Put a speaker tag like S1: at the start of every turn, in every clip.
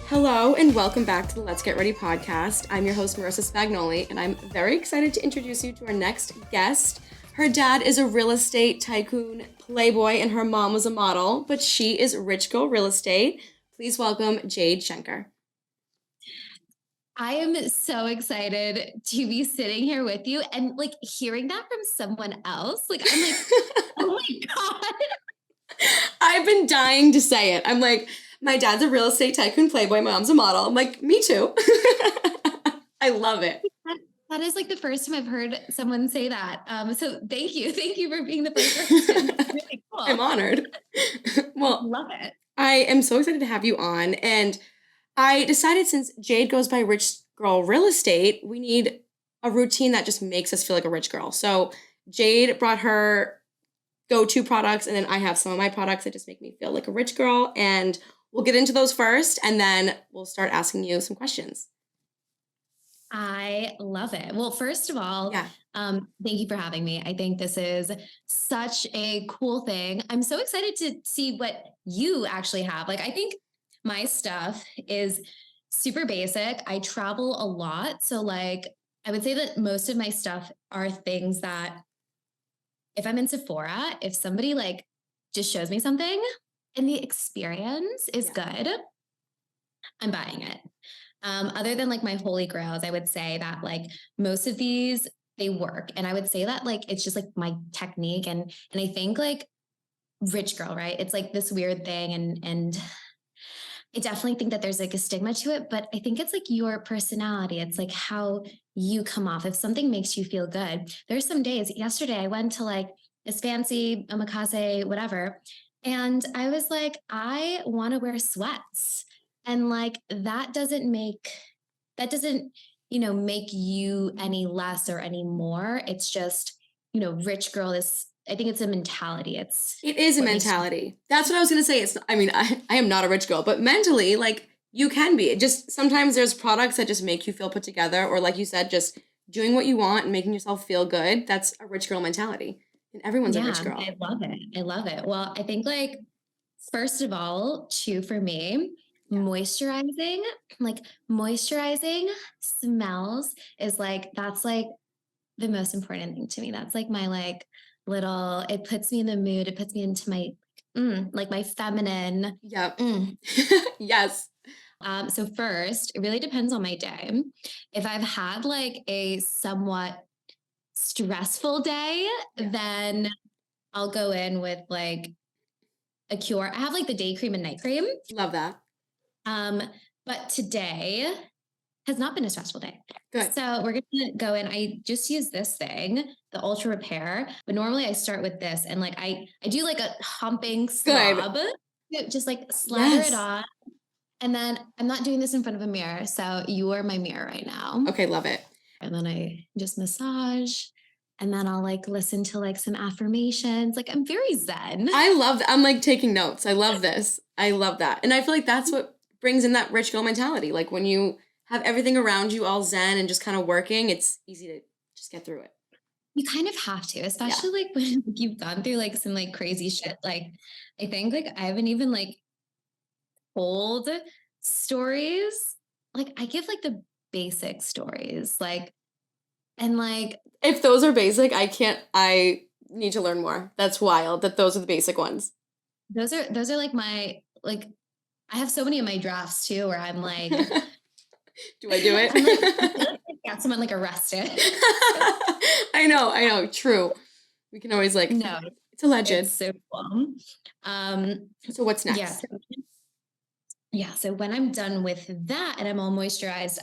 S1: Hello and welcome back to the Let's Get Ready podcast. I'm your host, Marissa Spagnoli, and I'm very excited to introduce you to our next guest. Her dad is a real estate tycoon, playboy, and her mom was a model, but she is rich girl real estate. Please welcome Jade Shenker.
S2: I am so excited to be sitting here with you and like hearing that from someone else. Like, I'm like, oh my God.
S1: I've been dying to say it. I'm like, my dad's a real estate tycoon, playboy, my mom's a model. I'm like, me too. I love it.
S2: That is like the first time I've heard someone say that. So thank you. Thank you for being the first person. It's really cool.
S1: I'm honored. Well,
S2: love it.
S1: I am so excited to have you on. And I decided since Jade goes by Rich Girl Real Estate, we need a routine that just makes us feel like a rich girl. So Jade brought her go-to products, and then I have some of my products that just make me feel like a rich girl. And we'll get into those first, and then we'll start asking you some questions.
S2: I love it. Well, first of all, thank you for having me. I think this is such a cool thing. I'm so excited to see what you actually have. Like, I think my stuff is super basic. I travel a lot. So like, I would say that most of my stuff are things that if I'm in Sephora, if somebody like just shows me something and the experience is good, I'm buying it. Other than like my holy grails, I would say that like most of these, they work. And I would say that like, it's just like my technique. And I think like rich girl, right? It's like this weird thing. And I definitely think that there's like a stigma to it, but I think it's like your personality. It's like how you come off. If something makes you feel good, there's some days. Yesterday, I went to like this fancy omakase, whatever. And I was like, I want to wear sweats. And like, that doesn't, make you any less or any more. It's just, rich girl is, I think it's a mentality.
S1: It is a mentality. That's what I was going to say. I am not a rich girl, but mentally, like you can be. It just, sometimes there's products that just make you feel put together, or like you said, just doing what you want and making yourself feel good. That's a rich girl mentality. And everyone's a rich girl.
S2: I love it. I love it. Well, I think like, first of all, for me, moisturizing smells is like, that's like the most important thing to me. That's like my like little, it puts me in the mood. It puts me into my, like my feminine.
S1: Yep. Yes.
S2: So first, it really depends on my day. If I've had like a somewhat stressful day, then I'll go in with like a cure. I have like the day cream and night cream.
S1: Love that.
S2: But today has not been a stressful day.
S1: Good.
S2: So we're going to go in. I just use this thing, the Ultra Repair, but normally I start with this and like, I do like a humping swab, just like slather it on. And then I'm not doing this in front of a mirror. So you are my mirror right now.
S1: Okay. Love it.
S2: And then I just massage. And then I'll like listen to like some affirmations. Like I'm very zen.
S1: I love that. I'm like taking notes. I love this. I love that. And I feel like that's what brings in that rich girl mentality. Like when you have everything around you all zen and just kind of working, it's easy to just get through it.
S2: You kind of have to, especially like when you've gone through like some like crazy shit. Like I think like I haven't even like told stories. Like I give like the basic stories. Like, and like,
S1: if those are basic, I need to learn more. That's wild that those are the basic ones.
S2: Those are like my, like, I have so many of my drafts too, where I'm like,
S1: do I do it?
S2: I'm like, I got someone like arrested.
S1: I know. True. We can always like, no, it's alleged.
S2: It's so cool.
S1: So what's next?
S2: So when I'm done with that and I'm all moisturized,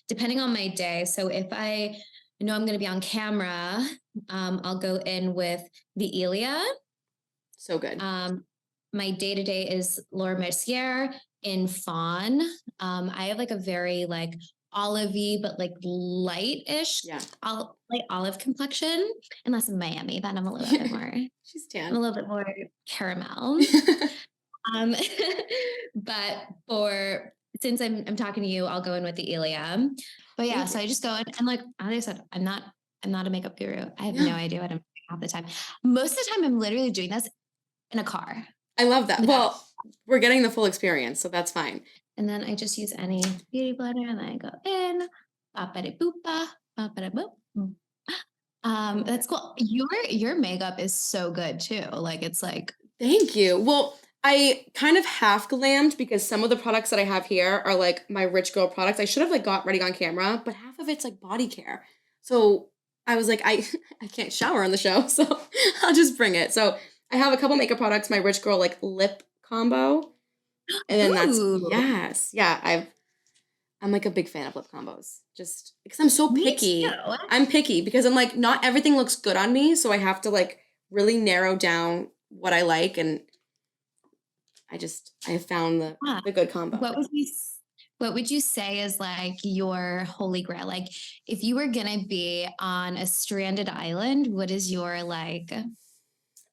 S2: depending on my day. So if I know I'm going to be on camera, I'll go in with the Ilia.
S1: So good.
S2: My day-to-day is Laura Mercier in Fawn. I have like a very like olivey, but like light-ish, light olive complexion, unless in Miami, then I'm a little bit more,
S1: she's tan.
S2: I'm a little bit more caramel. But since I'm talking to you, I'll go in with the Ilia. But yeah, so I just go in and like, as I said, I'm not a makeup guru. I have no idea what I'm half the time. Most of the time, I'm literally doing this in a car.
S1: I love that. Well, we're getting the full experience, so that's fine.
S2: And then I just use any beauty blender and then I go in, ba-ba-da-boop-ba, ba-ba-da-boop. That's cool. Your makeup is so good too. Like it's like
S1: Thank you. Well, I kind of half glammed because some of the products that I have here are like my rich girl products. I should have like got ready on camera, but half of it's like body care. So I was like, I I can't shower on the show, so I'll just bring it. So I have a couple makeup products, my rich girl like lip combo, and then that's
S2: ooh,
S1: yes, yeah. I'm like a big fan of lip combos, just because I'm so
S2: me
S1: picky.
S2: too.
S1: I'm picky because I'm like not everything looks good on me, so I have to like really narrow down what I like and I have found
S2: Huh.
S1: the good combo.
S2: What would you say is like your holy grail? Like if you were gonna be on a stranded island, what is your like,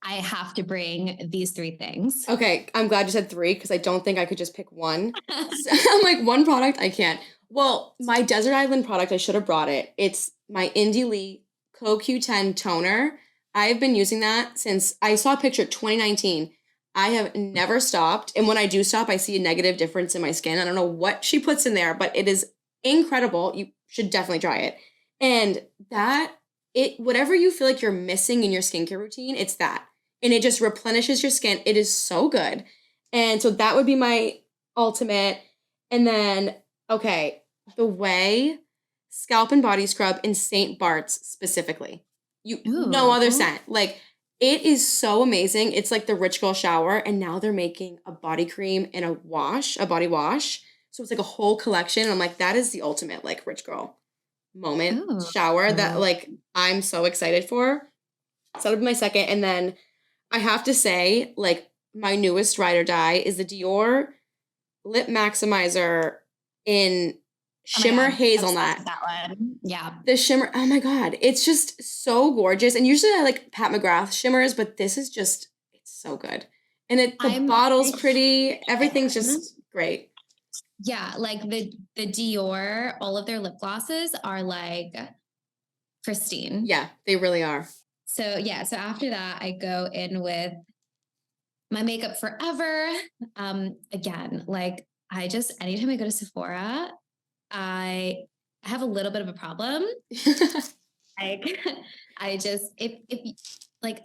S2: I have to bring these three things?
S1: Okay, I'm glad you said 3 because I don't think I could just pick one. So, I'm like, one product, I can't. Well, my desert island product, I should have brought it. It's my Indie Lee CoQ10 toner. I have been using that since I saw a picture 2019. I have never stopped, and when I do stop, I see a negative difference in my skin. I don't know what she puts in there, but it is incredible. You should definitely try it. And that it whatever you feel like you're missing in your skincare routine, it's that and it just replenishes your skin. It is so good. And so that would be my ultimate. And then, okay, the way scalp and body scrub in St. Bart's specifically. No other
S2: Ooh.
S1: scent. Like it is so amazing. It's like the rich girl shower, and now they're making a body cream and a body wash. So it's like a whole collection. And I'm like, that is the ultimate like rich girl moment shower that
S2: Ooh.
S1: like I'm so excited for. So that'll be my second. And then I have to say, like, my newest ride or die is the Dior Lip Maximizer in
S2: Oh my
S1: Shimmer
S2: God. Obsessed
S1: Hazelnut.
S2: with that one. Yeah.
S1: The shimmer, oh my God, it's just so gorgeous. And usually I like Pat McGrath shimmers, but this is just, it's so good. And the
S2: I'm
S1: bottle's
S2: a
S1: pretty, everything's
S2: fan.
S1: just great.
S2: Yeah, like the Dior, all of their lip glosses are like pristine.
S1: Yeah, they really are.
S2: So yeah, so after that, I go in with my makeup forever. Again, like I just anytime I go to Sephora, I have a little bit of a problem. Like I just if like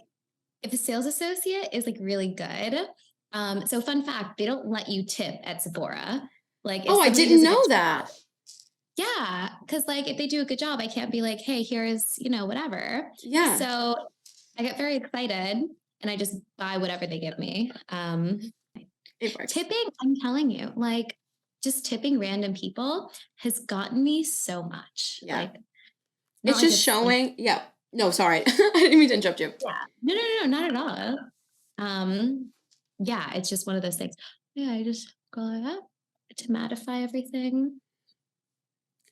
S2: if a sales associate is like really good. So fun fact, they don't let you tip at Sephora. Like if
S1: Oh, I
S2: somebody
S1: didn't
S2: does a good
S1: know
S2: job,
S1: that.
S2: yeah, because like if they do a good job, I can't be like, hey, here's, whatever.
S1: Yeah,
S2: So I get very excited and I just buy whatever they give me.
S1: it works.
S2: Tipping, I'm telling you, like just tipping random people has gotten me so much.
S1: Yeah.
S2: Like, not
S1: It's
S2: like
S1: just
S2: it's like,
S1: showing, yeah. No, sorry. I didn't mean to interrupt you.
S2: yeah, no, not at all. Yeah, it's just one of those things. Yeah, I just go like that to mattify everything.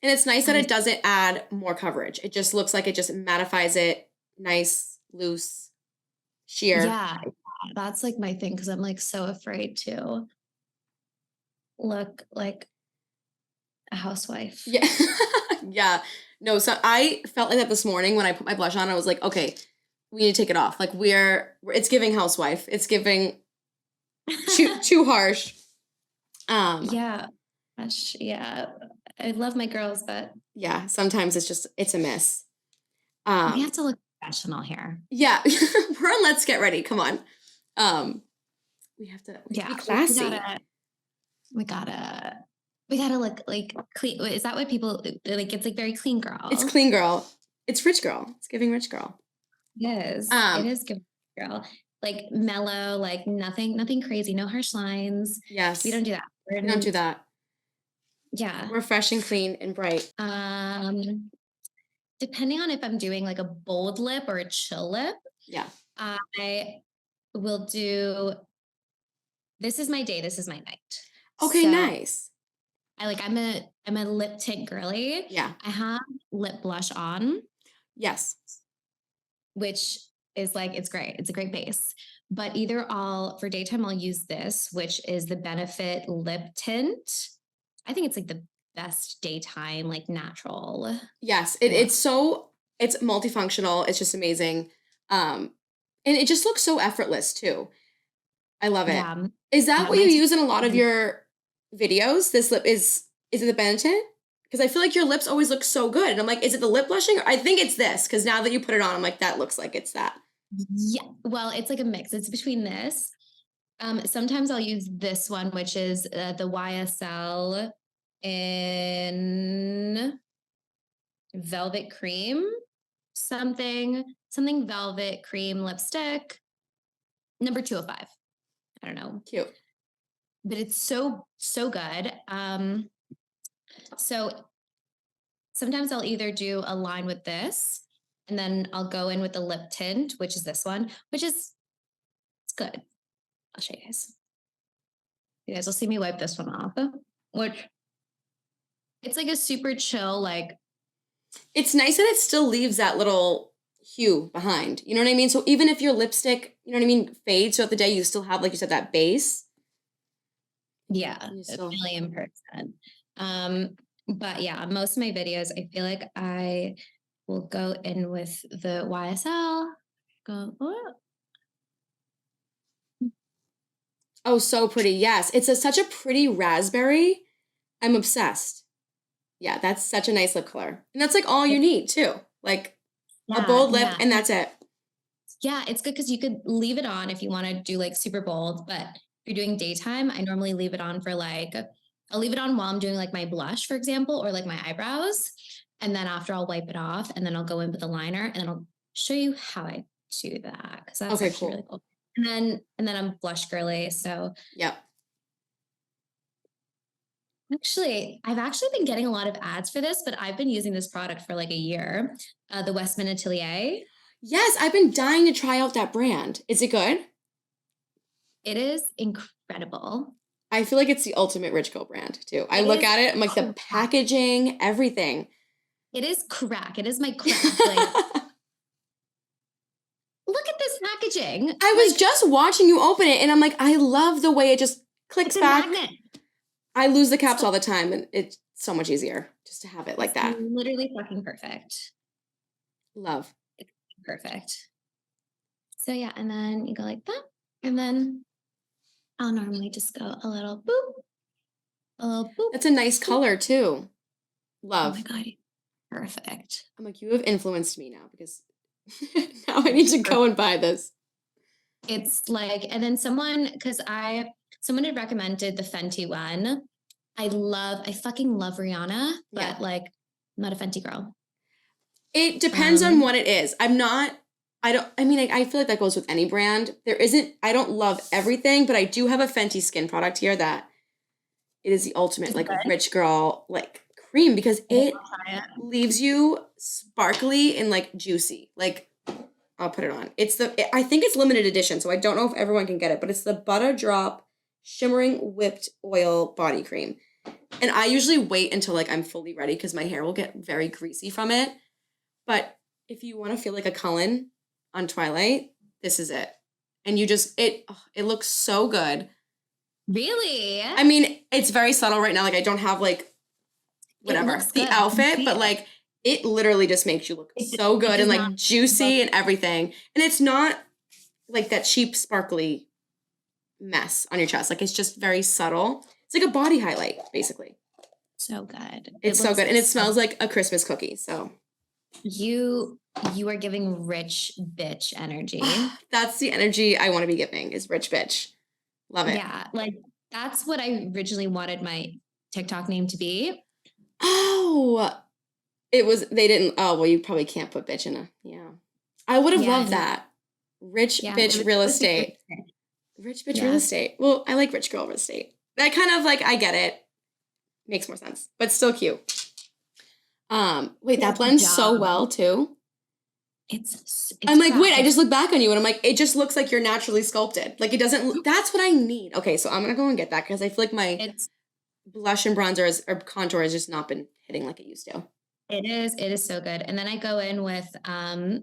S1: And it's nice that
S2: I
S1: it doesn't add more coverage. It just looks like it just mattifies it nice, loose, sheer.
S2: Yeah, that's like my thing because I'm like so afraid to look like a housewife.
S1: Yeah. Yeah. No, so I felt like that this morning when I put my blush on. I was like, okay, we need to take it off. Like it's giving housewife. It's giving too harsh. Um,
S2: Yeah, gosh, yeah. I love my girls, but
S1: yeah, sometimes it's a miss.
S2: we have
S1: Um,
S2: to look professional here.
S1: yeah. We're on Let's Get Ready. Come on. Um, we have to
S2: Yeah,
S1: be
S2: we
S1: classy.
S2: gotta, we gotta, we gotta look like clean. Is that what people like? It's like very clean
S1: It's
S2: girl.
S1: clean girl. It's rich girl. It's giving rich girl.
S2: Yes, it
S1: Um,
S2: is good girl. Like mellow, like nothing crazy, no harsh lines. We don't
S1: yes.
S2: do that. We're
S1: We don't do
S2: in,
S1: that.
S2: yeah.
S1: We're fresh and clean and bright.
S2: Depending on if I'm doing like a bold lip or a chill lip,
S1: Yeah.
S2: I will do this is my day, this is my night.
S1: Okay,
S2: So
S1: nice.
S2: I'm a lip tint girly.
S1: Yeah.
S2: I have lip blush on,
S1: Yes.
S2: which is like it's great. It's a great base. But either for daytime I'll use this, which is the Benefit lip tint. I think it's like the best daytime like natural
S1: Yes.
S2: look.
S1: It's multifunctional. It's just amazing. And it just looks so effortless too. I love it.
S2: Yeah.
S1: Is that
S2: Yeah,
S1: what you use in a lot of your videos? This lip is it the Benetint? Because I feel like your lips always look so good. And I'm like, is it the lip blushing? I think it's this, because now that you put it on, I'm like, that looks like it's that.
S2: Yeah. Well, it's like a mix. It's between this. Sometimes I'll use this one, which is the YSL in velvet cream, something velvet cream lipstick, number 205. I don't know.
S1: Cute.
S2: But it's so good. So sometimes I'll either do a line with this, and then I'll go in with the lip tint, which is this one, which is it's good. I'll show you guys. You guys will see me wipe this one off, which it's like a super chill, like
S1: it's nice that it still leaves that little hue behind. You know what I mean? So even if your lipstick, you know what I mean, fades throughout the day, you still have, like you said, that base.
S2: Yeah, a million percent. But yeah, most of my videos, I feel like I will go in with the YSL. Go.
S1: Oh, so pretty. Yes, it's such a pretty raspberry. I'm obsessed. Yeah, that's such a nice lip color, and that's like all you need too. Like a bold lip, and that's it.
S2: Yeah, it's good because you could leave it on if you want to do like super bold, but if you're doing daytime, I normally leave it on for like, I'll leave it on while I'm doing like my blush, for example, or like my eyebrows. And then after I'll wipe it off and then I'll go in with a liner and then I'll show you how I do that. Cause that's actually really cool. And then I'm blush girly. So
S1: yep.
S2: Actually, I've actually been getting a lot of ads for this, but I've been using this product for like a year. The Westman Atelier.
S1: Yes, I've been dying to try out that brand. Is it good?
S2: It is incredible.
S1: I feel like it's the ultimate rich girl brand too. I look at it, I'm like the packaging, everything.
S2: It is crack. It is my crack. Like, look at this packaging.
S1: I was just watching you open it and I'm like, I love the way it just clicks back. Magnet. I lose the caps all the time and it's so much easier just to have it like that.
S2: Literally fucking perfect.
S1: Love.
S2: It's perfect. So yeah, and then you go like that. And then I'll normally just go a little boop. A little boop.
S1: That's a nice color too. Love.
S2: Oh my God. Perfect.
S1: I'm like, you have influenced me now because now I need to go and buy this.
S2: It's like, and then someone had recommended the Fenty one. I fucking love Rihanna, but like, I'm not a Fenty girl.
S1: It depends on what it is. I feel like that goes with any brand. I don't love everything, but I do have a Fenty skin product here that it is the ultimate, like, rich girl, like, cream because it leaves you sparkly and, like, juicy. Like, I'll put it on. I think it's limited edition, so I don't know if everyone can get it, but it's the Butter Drop Shimmering Whipped Oil Body Cream. And I usually wait until, like, I'm fully ready because my hair will get very greasy from it. But if you want to feel like a Cullen on Twilight, this is it. And you just, it looks so good.
S2: Really?
S1: I mean, it's very subtle right now. Like, I don't have, like, whatever, the outfit, but, like, it literally just makes you look so good and, like, juicy and everything. And it's not, like, that cheap, sparkly mess on your chest. Like, it's just very subtle. It's like a body highlight, basically.
S2: So good.
S1: It's so good. And it smells like a Christmas cookie, so.
S2: You are giving rich bitch energy.
S1: That's the energy I want to be giving, is rich bitch. Love it.
S2: Yeah, like that's what I originally wanted my TikTok name to be.
S1: Oh, well, you probably can't put bitch in I would have loved that. Rich bitch real estate. Rich bitch real estate. Well, I like rich girl real estate. That kind of, like, I get it. Makes more sense, but still cute. Wait, that blends so well too.
S2: It's
S1: I'm like, wait, I just look back on you and I'm like, it just looks like you're naturally sculpted. Like, it doesn't, that's what I need. Okay, so I'm gonna go and get that because I feel like my blush and bronzer or contour has just not been hitting like it used to.
S2: It is so good. And then I go in with I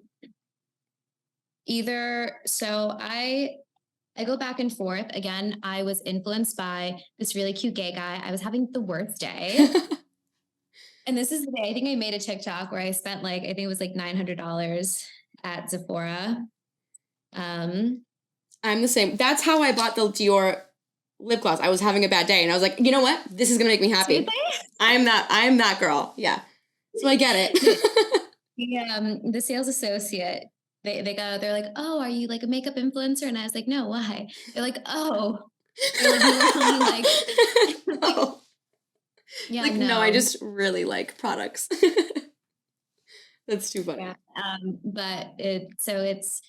S2: go back and forth. Again, I was influenced by this really cute gay guy. I was having the worst day. And this is the day, I think I made a TikTok where I spent I think it was like $900 at Sephora.
S1: I'm the same. That's how I bought the Dior lip gloss. I was having a bad day and I was like, you know what? This is gonna make me happy. I'm that girl. Yeah. So I get it.
S2: The sales associate, they're like, oh, are you like a makeup influencer? And I was like, no, why? They're like, oh, they're like, you were telling like,
S1: oh.
S2: Yeah,
S1: like, no, I just really like products. That's too funny.
S2: Yeah. But it's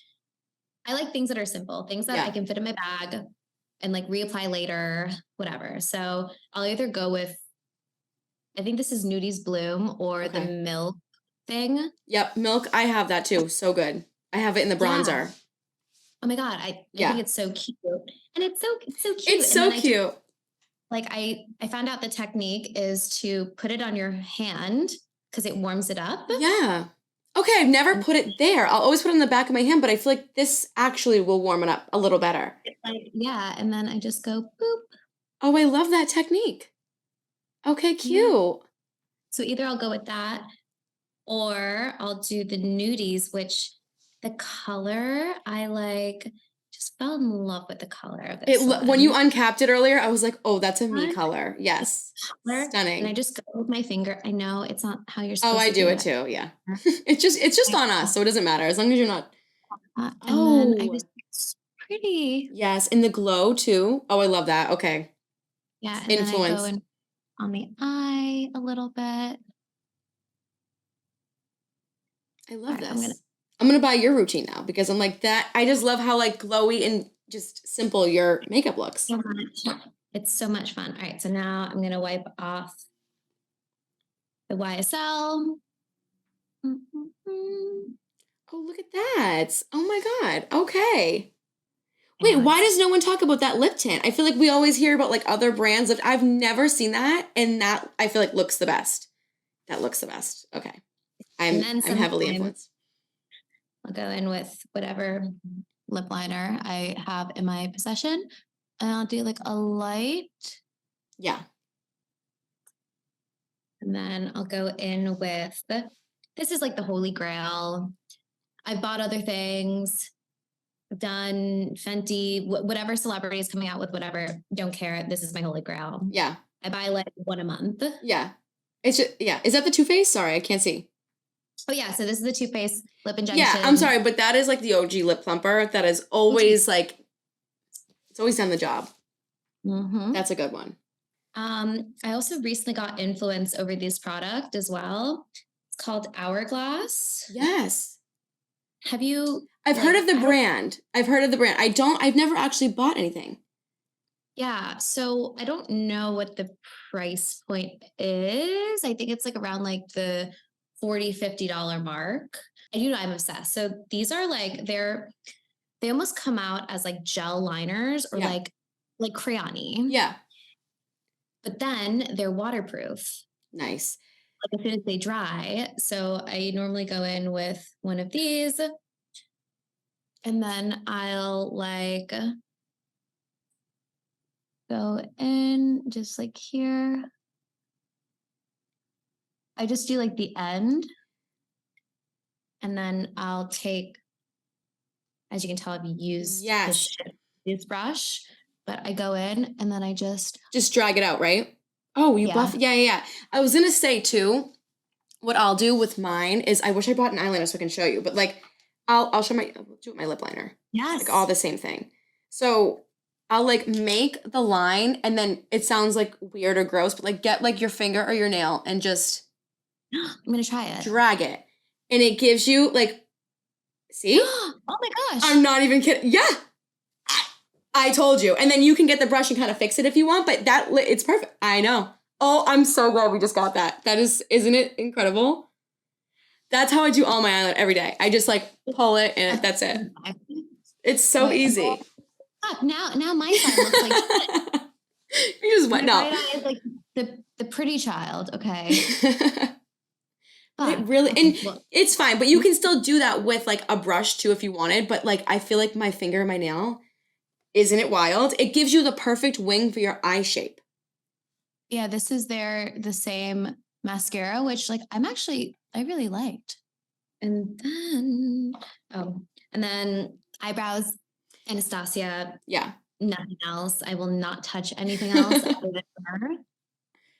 S2: I like things that are simple, things that I can fit in my bag and like reapply later, whatever. So I'll either go with, I think this is Nudies Bloom or the Milk thing.
S1: Yep, Milk. I have that too. So good. I have it in the bronzer.
S2: Yeah. Oh my God. I think it's so cute. And it's so cute.
S1: It's so cute.
S2: I found out the technique is to put it on your hand because it warms it up.
S1: Yeah. Okay, I've never put it there. I'll always put it on the back of my hand, but I feel like this actually will warm it up a little better.
S2: Yeah, and then I just go boop.
S1: Oh, I love that technique. Okay, cute. Yeah.
S2: So either I'll go with that or I'll do the nudies, which the color I like, just fell in love with the color of this one.
S1: When you uncapped it earlier, I was like, oh, that's a me color. Yes. Stunning.
S2: And I just go with my finger. I know it's not how you're supposed to do it.
S1: Oh, I do it too. Yeah. it's just on us. So it doesn't matter as long as you're not.
S2: And then it's pretty.
S1: Yes. And the glow too. Oh, I love that. Okay.
S2: Yeah. And influence. Then I go on the eye a little bit.
S1: I love this. I'm gonna buy your routine now because I'm like that. I just love how like glowy and just simple your makeup looks.
S2: So much. It's so much fun. All right, so now I'm gonna wipe off the YSL.
S1: Oh, look at that. Oh my God. Okay. Wait, why does no one talk about that lip tint? I feel like we always hear about like other brands. Like I've never seen that, and that I feel like looks the best. That looks the best. Okay. I'm heavily influenced.
S2: I'll go in with whatever lip liner I have in my possession. And I'll do like a light.
S1: Yeah.
S2: And then I'll go in with, this is like the holy grail. I've bought other things. I've done Fenty, whatever celebrity is coming out with whatever, don't care. This is my holy grail.
S1: Yeah.
S2: I buy like one a month.
S1: Yeah. It's just, yeah. Is that the Too Faced? Sorry, I can't see.
S2: Oh yeah, so this is the Too Faced lip injection.
S1: Yeah, I'm sorry, but that is like the OG lip plumper. That is always like, it's always done the job.
S2: Mm-hmm.
S1: That's a good one.
S2: I also recently got influence over this product as well. It's called Hourglass.
S1: Yes.
S2: Have you?
S1: I've heard of the brand. I've never actually bought anything.
S2: Yeah, so I don't know what the price point is. I think it's like around like the $40, $50 mark. I do know I'm obsessed. So these are like, they almost come out as like gel liners or like crayon-y.
S1: Yeah.
S2: But then they're waterproof.
S1: Nice.
S2: Like as soon as they dry. So I normally go in with one of these and then I'll like go in just like here. I just do like the end and then I'll take, as you can tell, I've used this brush, but I go in and then I just
S1: drag it out, right? Oh, you buff. Yeah. I was going to say too, what I'll do with mine is I wish I bought an eyeliner so I can show you, but like I'll do it with my lip liner.
S2: Yes.
S1: Like all the same thing. So I'll like make the line and then it sounds like weird or gross, but like get like your finger or your nail and just
S2: I'm going to try it.
S1: Drag it. And it gives you like, see?
S2: Oh my gosh.
S1: I'm not even kidding. Yeah. I told you. And then you can get the brush and kind of fix it if you want, but it's perfect. I know. Oh, I'm so glad we just got that. Isn't it incredible? That's how I do all my eyeliner every day. I just like pull it and that's it. It's so easy.
S2: Now my side looks like
S1: you just went no.
S2: Is like the pretty child, okay.
S1: It really, and it's fine, but you can still do that with like a brush too if you wanted, but like I feel like my finger and my nail, isn't it wild? It gives you the perfect wing for your eye shape.
S2: Yeah, this is the same mascara, which like I really liked. And then eyebrows, Anastasia,
S1: Yeah.
S2: nothing else. I will not touch anything else other than her.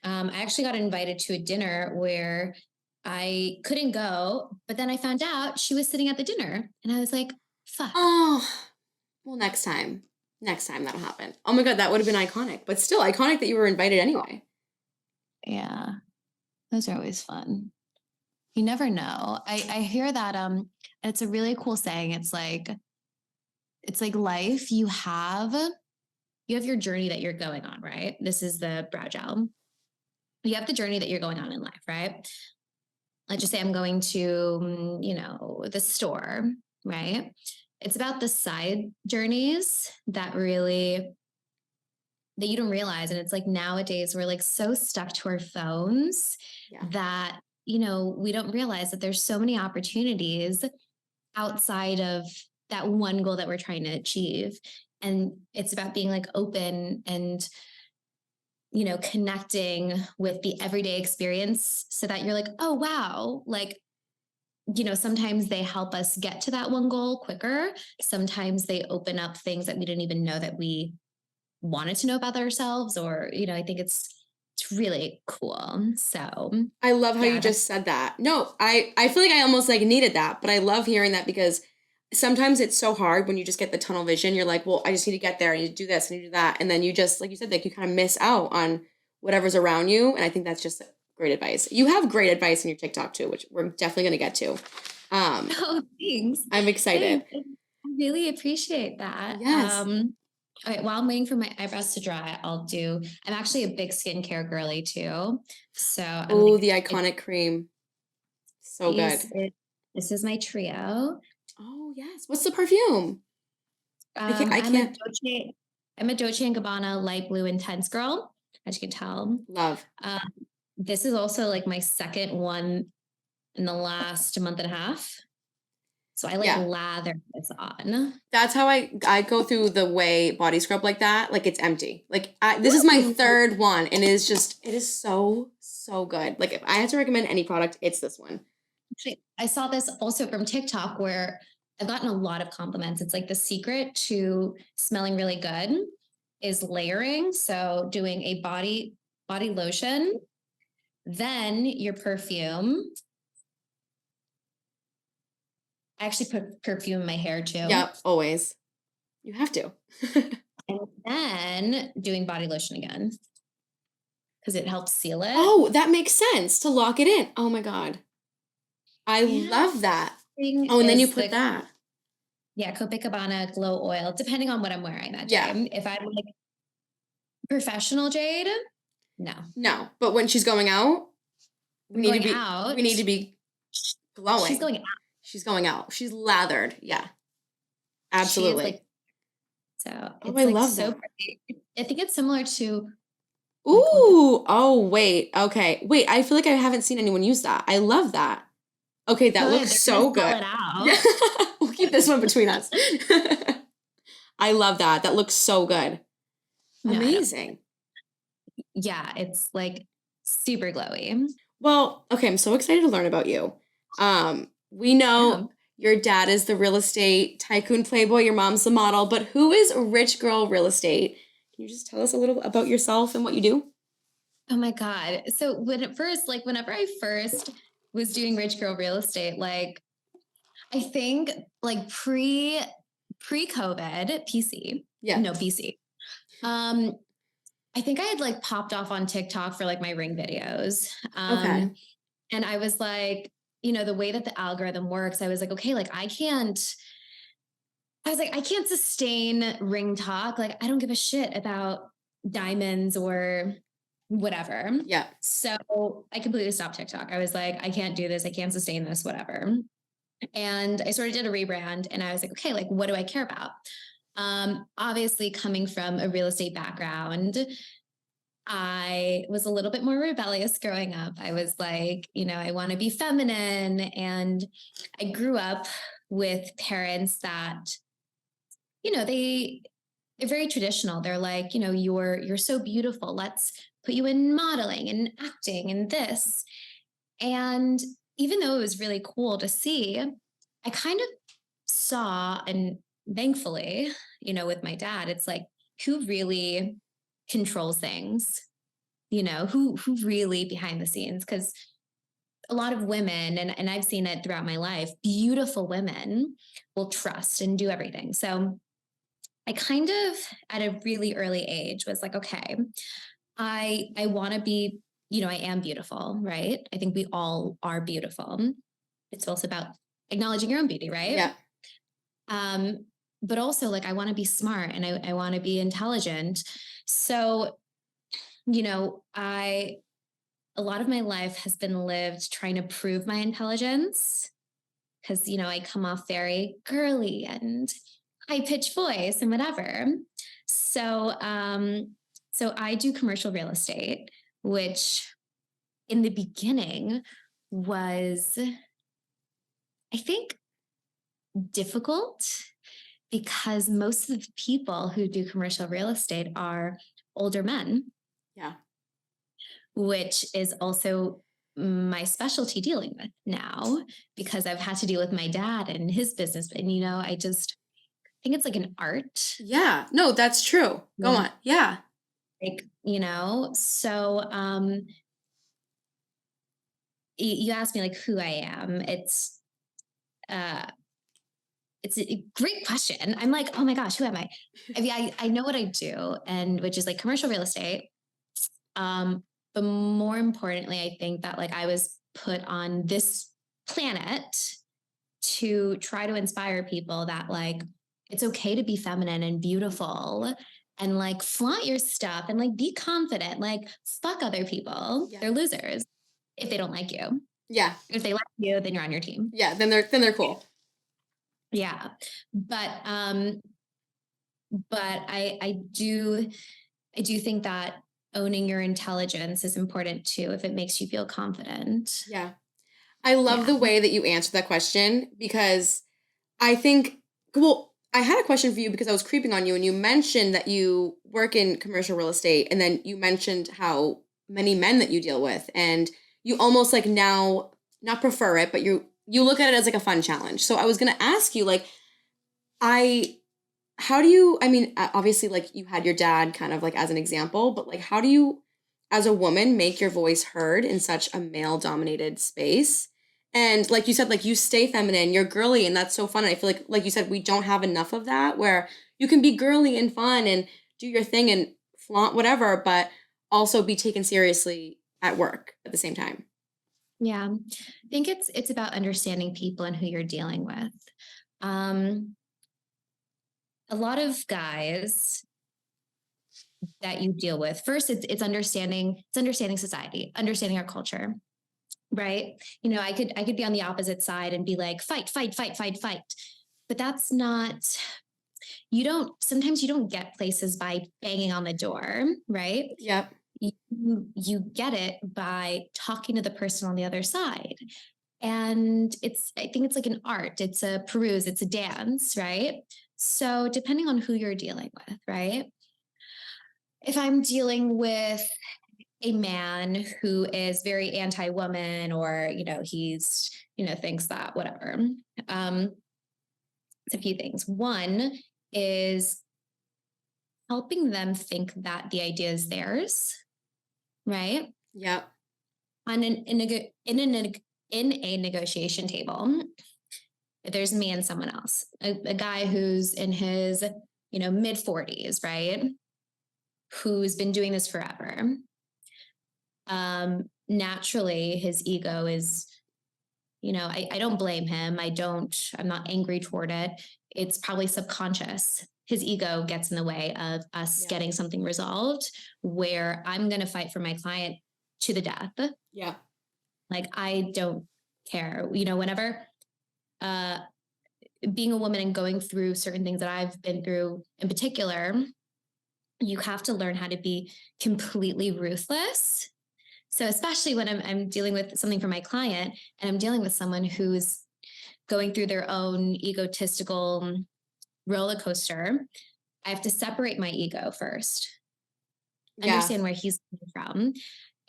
S2: I actually got invited to a dinner where I couldn't go, but then I found out she was sitting at the dinner and I was like, fuck.
S1: Oh, well, next time. Next time that'll happen. Oh my God, that would have been iconic, but still iconic that you were invited anyway.
S2: Yeah, those are always fun. You never know. I hear that it's a really cool saying. It's like life, you have your journey that you're going on, right? This is the brow gel. You have the journey that you're going on in life, right? Let's just say I'm going to, the store, right? It's about the side journeys that you don't realize. And it's like nowadays we're like so stuck to our phones that, we don't realize that there's so many opportunities outside of that one goal that we're trying to achieve. And it's about being like open and, connecting with the everyday experience so that you're like, oh, wow. Like, sometimes they help us get to that one goal quicker. Sometimes they open up things that we didn't even know that we wanted to know about ourselves, or, I think it's really cool. So
S1: I love how you just said that. No, I feel like I almost like needed that, but I love hearing that because sometimes it's so hard when you just get the tunnel vision. You're like, well, I just need to get there. I need to do this. I need to do that. And then you just, like you said, like you kind of miss out on whatever's around you. And I think that's just great advice. You have great advice in your TikTok too, which we're definitely going to get to.
S2: Oh, thanks.
S1: I'm excited.
S2: Thanks. I really appreciate that.
S1: Yes.
S2: All right, while I'm waiting for my eyebrows to dry, I'm actually a big skincare girly too. So
S1: the iconic cream. So good.
S2: This is my trio.
S1: Oh, yes. What's the perfume? I can't.
S2: I'm a Dolce & Gabbana light blue intense girl, as you can tell.
S1: Love.
S2: This is also like my second one in the last month and a half. So I lather this on.
S1: That's how I go through the way body scrub like that. Like it's empty. Like this is my third one and it is so, so good. Like if I had to recommend any product, it's this one.
S2: Actually, I saw this also from TikTok where I've gotten a lot of compliments. It's like the secret to smelling really good is layering. So doing a body lotion, then your perfume. I actually put perfume in my hair too.
S1: Yep, always. You have to.
S2: And then doing body lotion again because it helps seal it.
S1: Oh, that makes sense to lock it in. Oh my God. I love that. Oh, and then you put that.
S2: Yeah, Copacabana Glow Oil, depending on what I'm wearing that day. Yeah. If I'm like professional Jade, no.
S1: No, but when she's going out, we need to be glowing.
S2: She's going out.
S1: She's going out. She's lathered. Yeah. Absolutely.
S2: It's I love so that. Pretty. I think it's similar to.
S1: Ooh. Oh, wait. Okay. Wait, I feel like I haven't seen anyone use that. I love that. Okay, that looks so good. It out. Yeah. We'll keep this one between us. I love that. That looks so good. Amazing.
S2: Yeah, it's like super glowy.
S1: Well, okay, I'm so excited to learn about you. We know your dad is the real estate tycoon playboy, your mom's the model, but who is Rich Girl Real Estate? Can you just tell us a little about yourself and what you do?
S2: Oh my God. So whenever I first was doing Rich Girl Real Estate, like I think like pre-COVID, PC. Yeah. No, PC. I think I had like popped off on TikTok for like my ring videos. And I was like, the way that the algorithm works, I was like, okay, like I can't sustain ring talk. Like I don't give a shit about diamonds or whatever.
S1: Yeah.
S2: So I completely stopped TikTok. I was like, I can't do this. I can't sustain this, whatever. And I sort of did a rebrand and I was like, okay, like what do I care about? Obviously coming from a real estate background, I was a little bit more rebellious growing up. I was like, I want to be feminine. And I grew up with parents that, they're very traditional. They're like, you're so beautiful. Let's put you in modeling and acting and this. And even though it was really cool to see, I kind of saw and thankfully, with my dad, it's like, who really controls things? Who really behind the scenes? Because a lot of women, and I've seen it throughout my life, beautiful women will trust and do everything. So I kind of, at a really early age, was like, okay, I want to be, I am beautiful, right? I think we all are beautiful. It's also about acknowledging your own beauty, right?
S1: Yeah.
S2: Um, but also, like, I want to be smart, and I want to be intelligent. So, I a lot of my life has been lived trying to prove my intelligence because, I come off very girly and high pitched voice and whatever. So, so I do commercial real estate, which in the beginning was, I think, difficult because most of the people who do commercial real estate are older men.
S1: Yeah.
S2: Which is also my specialty dealing with now because I've had to deal with my dad and his business. And, I just think it's like an art.
S1: Yeah. No, that's true. Go
S2: Mm.
S1: on. Yeah.
S2: Like, so you asked me like who I am. Uh, it's a great question. I'm like, oh my gosh, who am I? I mean, I know what I do, and which is like commercial real estate. Um, but more importantly, I think that like I was put on this planet to try to inspire people that like it's okay to be feminine and beautiful and like flaunt your stuff and like be confident. Like fuck other people.
S1: Yeah.
S2: They're losers if they don't like you.
S1: Yeah.
S2: If they like you, then you're on your team.
S1: Yeah. Then they're cool.
S2: Yeah. But I do think that owning your intelligence is important too if it makes you feel confident.
S1: Yeah. I love
S2: Yeah.
S1: the way that you answered that question because I think, well, I had a question for you because I was creeping on you and you mentioned that you work in commercial real estate and then you mentioned how many men that you deal with and you almost like now not prefer it, but you look at it as like a fun challenge. So I was going to ask you like I how do you I mean obviously like you had your dad kind of like as an example, but like how do you as a woman make your voice heard in such a male dominated space? And like you said like you stay feminine, you're girly and that's so fun. And I feel like you said we don't have enough of that where you can be girly and fun and do your thing and flaunt whatever, but also be taken seriously at work at the same time.
S2: Yeah. I think it's about understanding people and who you're dealing with. Um, a lot of guys that you deal with, first it's understanding society, understanding our culture, right? I could be on the opposite side and be like, fight, fight, fight, fight, fight. But that's not sometimes you don't get places by banging on the door, right?
S1: Yep.
S2: You get it by talking to the person on the other side. And I think it's like an art, it's a peruse, it's a dance, right? So depending on who you're dealing with, right? If I'm dealing with a man who is very anti-woman or, he's, thinks that whatever. Um, it's a few things. One is helping them think that the idea is theirs, right?
S1: Yep.
S2: On an, in a negotiation table, there's me and someone else, a guy who's in his, mid 40s, right? Who's been doing this forever. Naturally, his ego is, I don't blame him. I'm not angry toward it. It's probably subconscious. His ego gets in the way of us getting something resolved where I'm going to fight for my client to the death.
S1: Yeah.
S2: Like, I don't care, whenever, being a woman and going through certain things that I've been through in particular, you have to learn how to be completely ruthless. So especially when I'm dealing with something for my client and I'm dealing with someone who's going through their own egotistical roller coaster, I have to separate my ego first,
S1: Yeah.
S2: understand where he's coming from.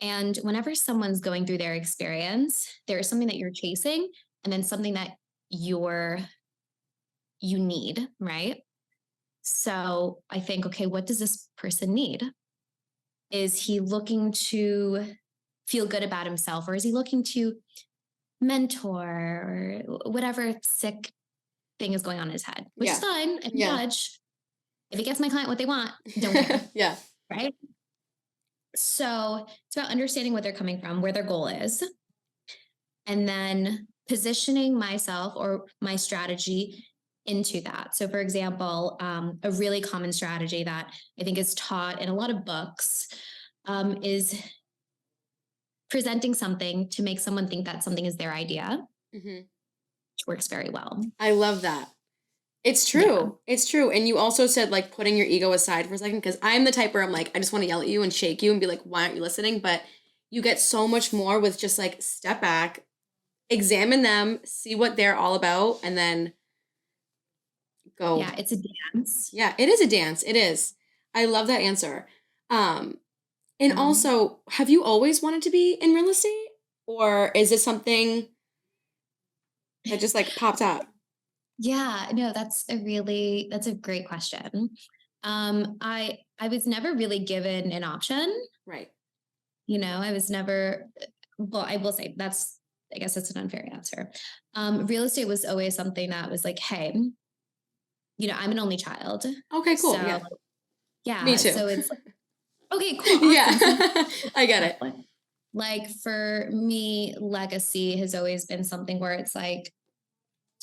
S2: And whenever someone's going through their experience, there is something that you're chasing and then something that you're you need, right? So I think, okay, what does this person need? Is he looking to feel good about himself, or is he looking to mentor or whatever sick thing is going on in his head, which is fine. I can judge. If it gets my client what they want, don't care.
S1: Yeah.
S2: Right. So it's about understanding what they're coming from, where their goal is, and then positioning myself or my strategy into that. So, for example, a really common strategy that I think is taught in a lot of books is presenting something to make someone think that something is their idea, which works very well.
S1: I love that. It's true. Yeah. It's true. And you also said like putting your ego aside for a second, because I'm the type where I'm like, I just want to yell at you and shake you and be like, why aren't you listening? But you get so much more with just like step back, examine them, see what they're all about, and then go.
S2: Yeah, it's a dance.
S1: Yeah, it is a dance. It is. I love that answer. And also, have you always wanted to be in real estate? Or is this something that just like popped up?
S2: Yeah, no, that's a great question. I was never really given an option.
S1: Right.
S2: You know, I was never, well, I will say I guess that's an unfair answer. Real estate was always something that was like, hey, you know, I'm an only child.
S1: Okay, cool.
S2: So, yeah.
S1: Me too.
S2: So it's like, okay, cool. Awesome.
S1: Yeah, I get it.
S2: Like for me, legacy has always been something where it's like,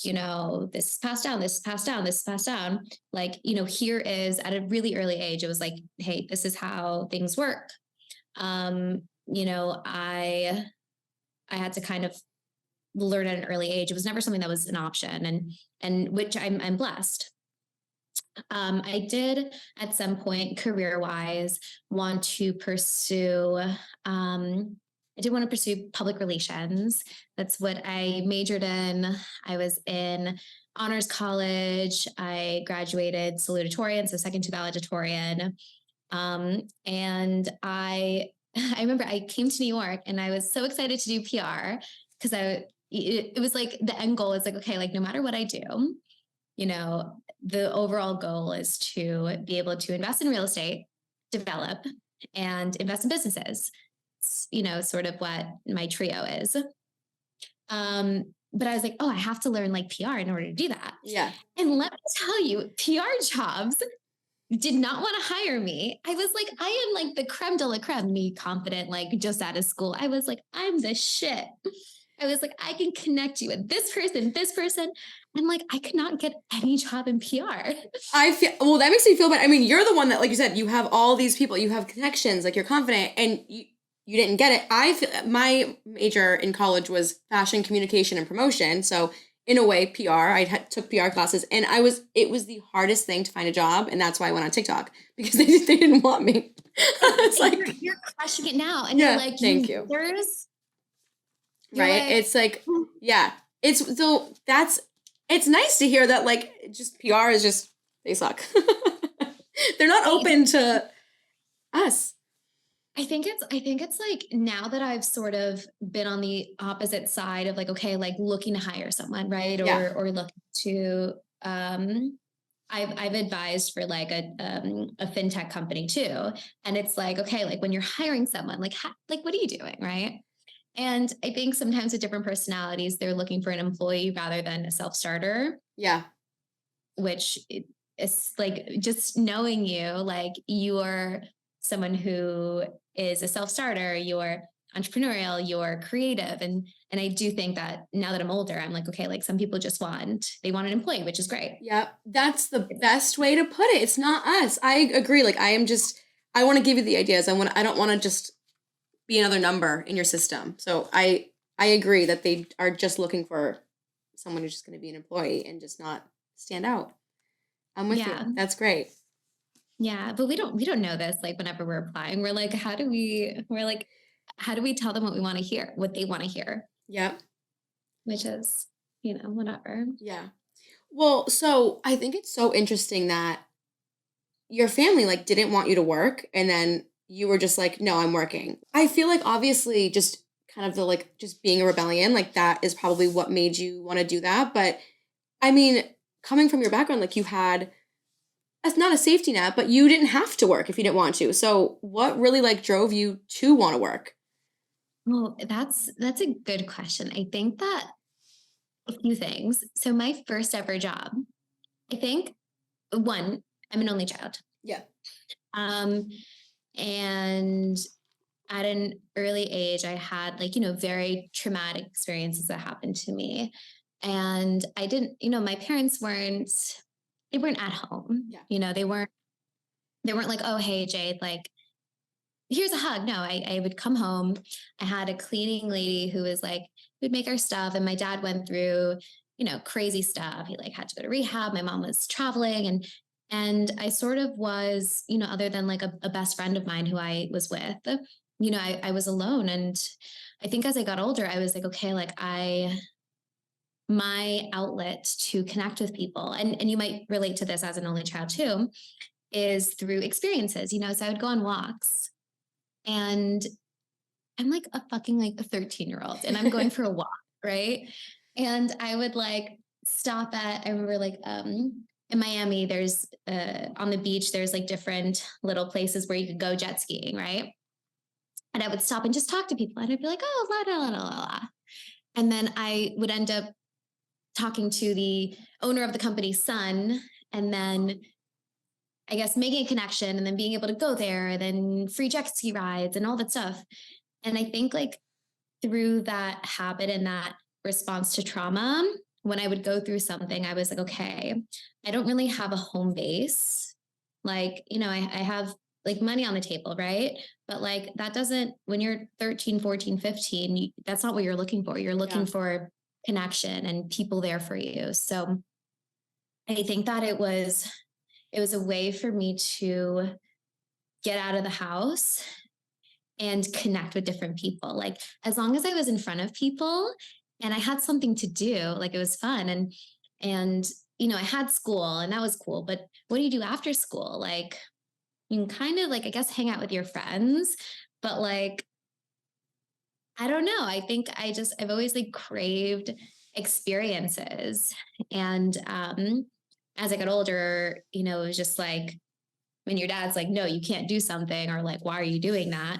S2: you know, this is passed down, this is passed down, this is passed down. Like, you know, here is at a really early age, it was like, hey, this is how things work. You know, I had to kind of learn at an early age. It was never something that was an option, and which I'm blessed. I did at some point career-wise want to pursue I did want to pursue public relations. That's what I majored in. I was in honors college. I graduated salutatorian, so second to valedictorian. And I remember I came to New York and I was so excited to do PR because it was like the end goal is like, okay, like no matter what I do, you know, the overall goal is to be able to invest in real estate, develop, and invest in businesses. It's, you know, sort of what my trio is. But I was like, oh, I have to learn like PR in order to do that.
S1: Yeah.
S2: And let me tell you, PR jobs did not want to hire me. I was like, I am like the creme de la creme, me confident, like just out of school. I was like, I'm the shit. I was like, I can connect you with this person. And like, I could not get any job in PR.
S1: I feel, well, that makes me feel bad. I mean, you're the one that, like you said, you have all these people, you have connections, like you're confident, and you didn't get it. I feel my major in college was fashion communication and promotion. So in a way, PR, took PR classes, and it was the hardest thing to find a job. And that's why I went on TikTok, because they didn't want me. It's like,
S2: you're crushing it now. And you're like,
S1: thank you. Right. Like, it's like, yeah, it's nice to hear that, like, just PR is just, they suck. They're not open to us.
S2: I think it's like now that I've sort of been on the opposite side of like, okay, like looking to hire someone, right? Or looking to, I've advised for like a fintech company too. And it's like, okay, like when you're hiring someone, like, what are you doing? Right. And I think sometimes with different personalities, they're looking for an employee rather than a self-starter.
S1: Yeah.
S2: Which is like, just knowing you, like you're someone who is a self-starter, you're entrepreneurial, you're creative. And I do think that now that I'm older, I'm like, okay, like some people just they want an employee, which is great.
S1: Yeah. That's the best way to put it. It's not us. I agree. Like I want to give you the ideas. I don't want to just be another number in your system. So I agree that they are just looking for someone who's just going to be an employee and just not stand out. I'm with you. That's great.
S2: Yeah, but we don't know this. Like whenever we're applying, we're like, how do we tell them what we want to hear, what they want to hear?
S1: Yeah.
S2: Which is, you know, whatever.
S1: Yeah. Well, so I think it's so interesting that your family like didn't want you to work, and then you were just like, no, I'm working. I feel like obviously just kind of the like just being a rebellion, like that is probably what made you want to do that. But I mean, coming from your background, like you had, that's not a safety net, but you didn't have to work if you didn't want to. So what really like drove you to want to work?
S2: Well, that's a good question. I think that a few things. So my first ever job, I think one, I'm an only child.
S1: Yeah.
S2: Um, and at an early age, I had like, very traumatic experiences that happened to me. And I didn't, my parents they weren't at home.
S1: Yeah.
S2: They weren't like, oh, hey, Jade, like, here's a hug. No, I would come home. I had a cleaning lady who was like, would make our stuff. And my dad went through, crazy stuff. He like had to go to rehab. My mom was traveling and I sort of was, other than like a best friend of mine who I was with, I was alone. And I think as I got older, I was like, okay, like my outlet to connect with people, and you might relate to this as an only child too, is through experiences, so I would go on walks and I'm like a fucking like a 13-year-old and I'm going for a walk, right? And I would like stop at, I remember like in Miami, there's on the beach, there's like different little places where you could go jet skiing, right? And I would stop and just talk to people and I'd be like, oh, la la la la la. And then I would end up talking to the owner of the company's son, and then I guess making a connection and then being able to go there, and then free jet ski rides and all that stuff. And I think like through that habit and that response to trauma, when I would go through something, I was like, okay, I don't really have a home base. Like, I have like money on the table, right? But like that doesn't, when you're 13, 14, 15, that's not what you're looking for. You're looking for connection and people there for you. So I think that it was a way for me to get out of the house and connect with different people. Like as long as I was in front of people and I had something to do, like it was fun. And I had school and that was cool. But what do you do after school? Like you can kind of like, I guess, hang out with your friends, but like, I don't know. I think I've always like craved experiences. And as I got older, it was just like when your dad's like, no, you can't do something, or like, why are you doing that?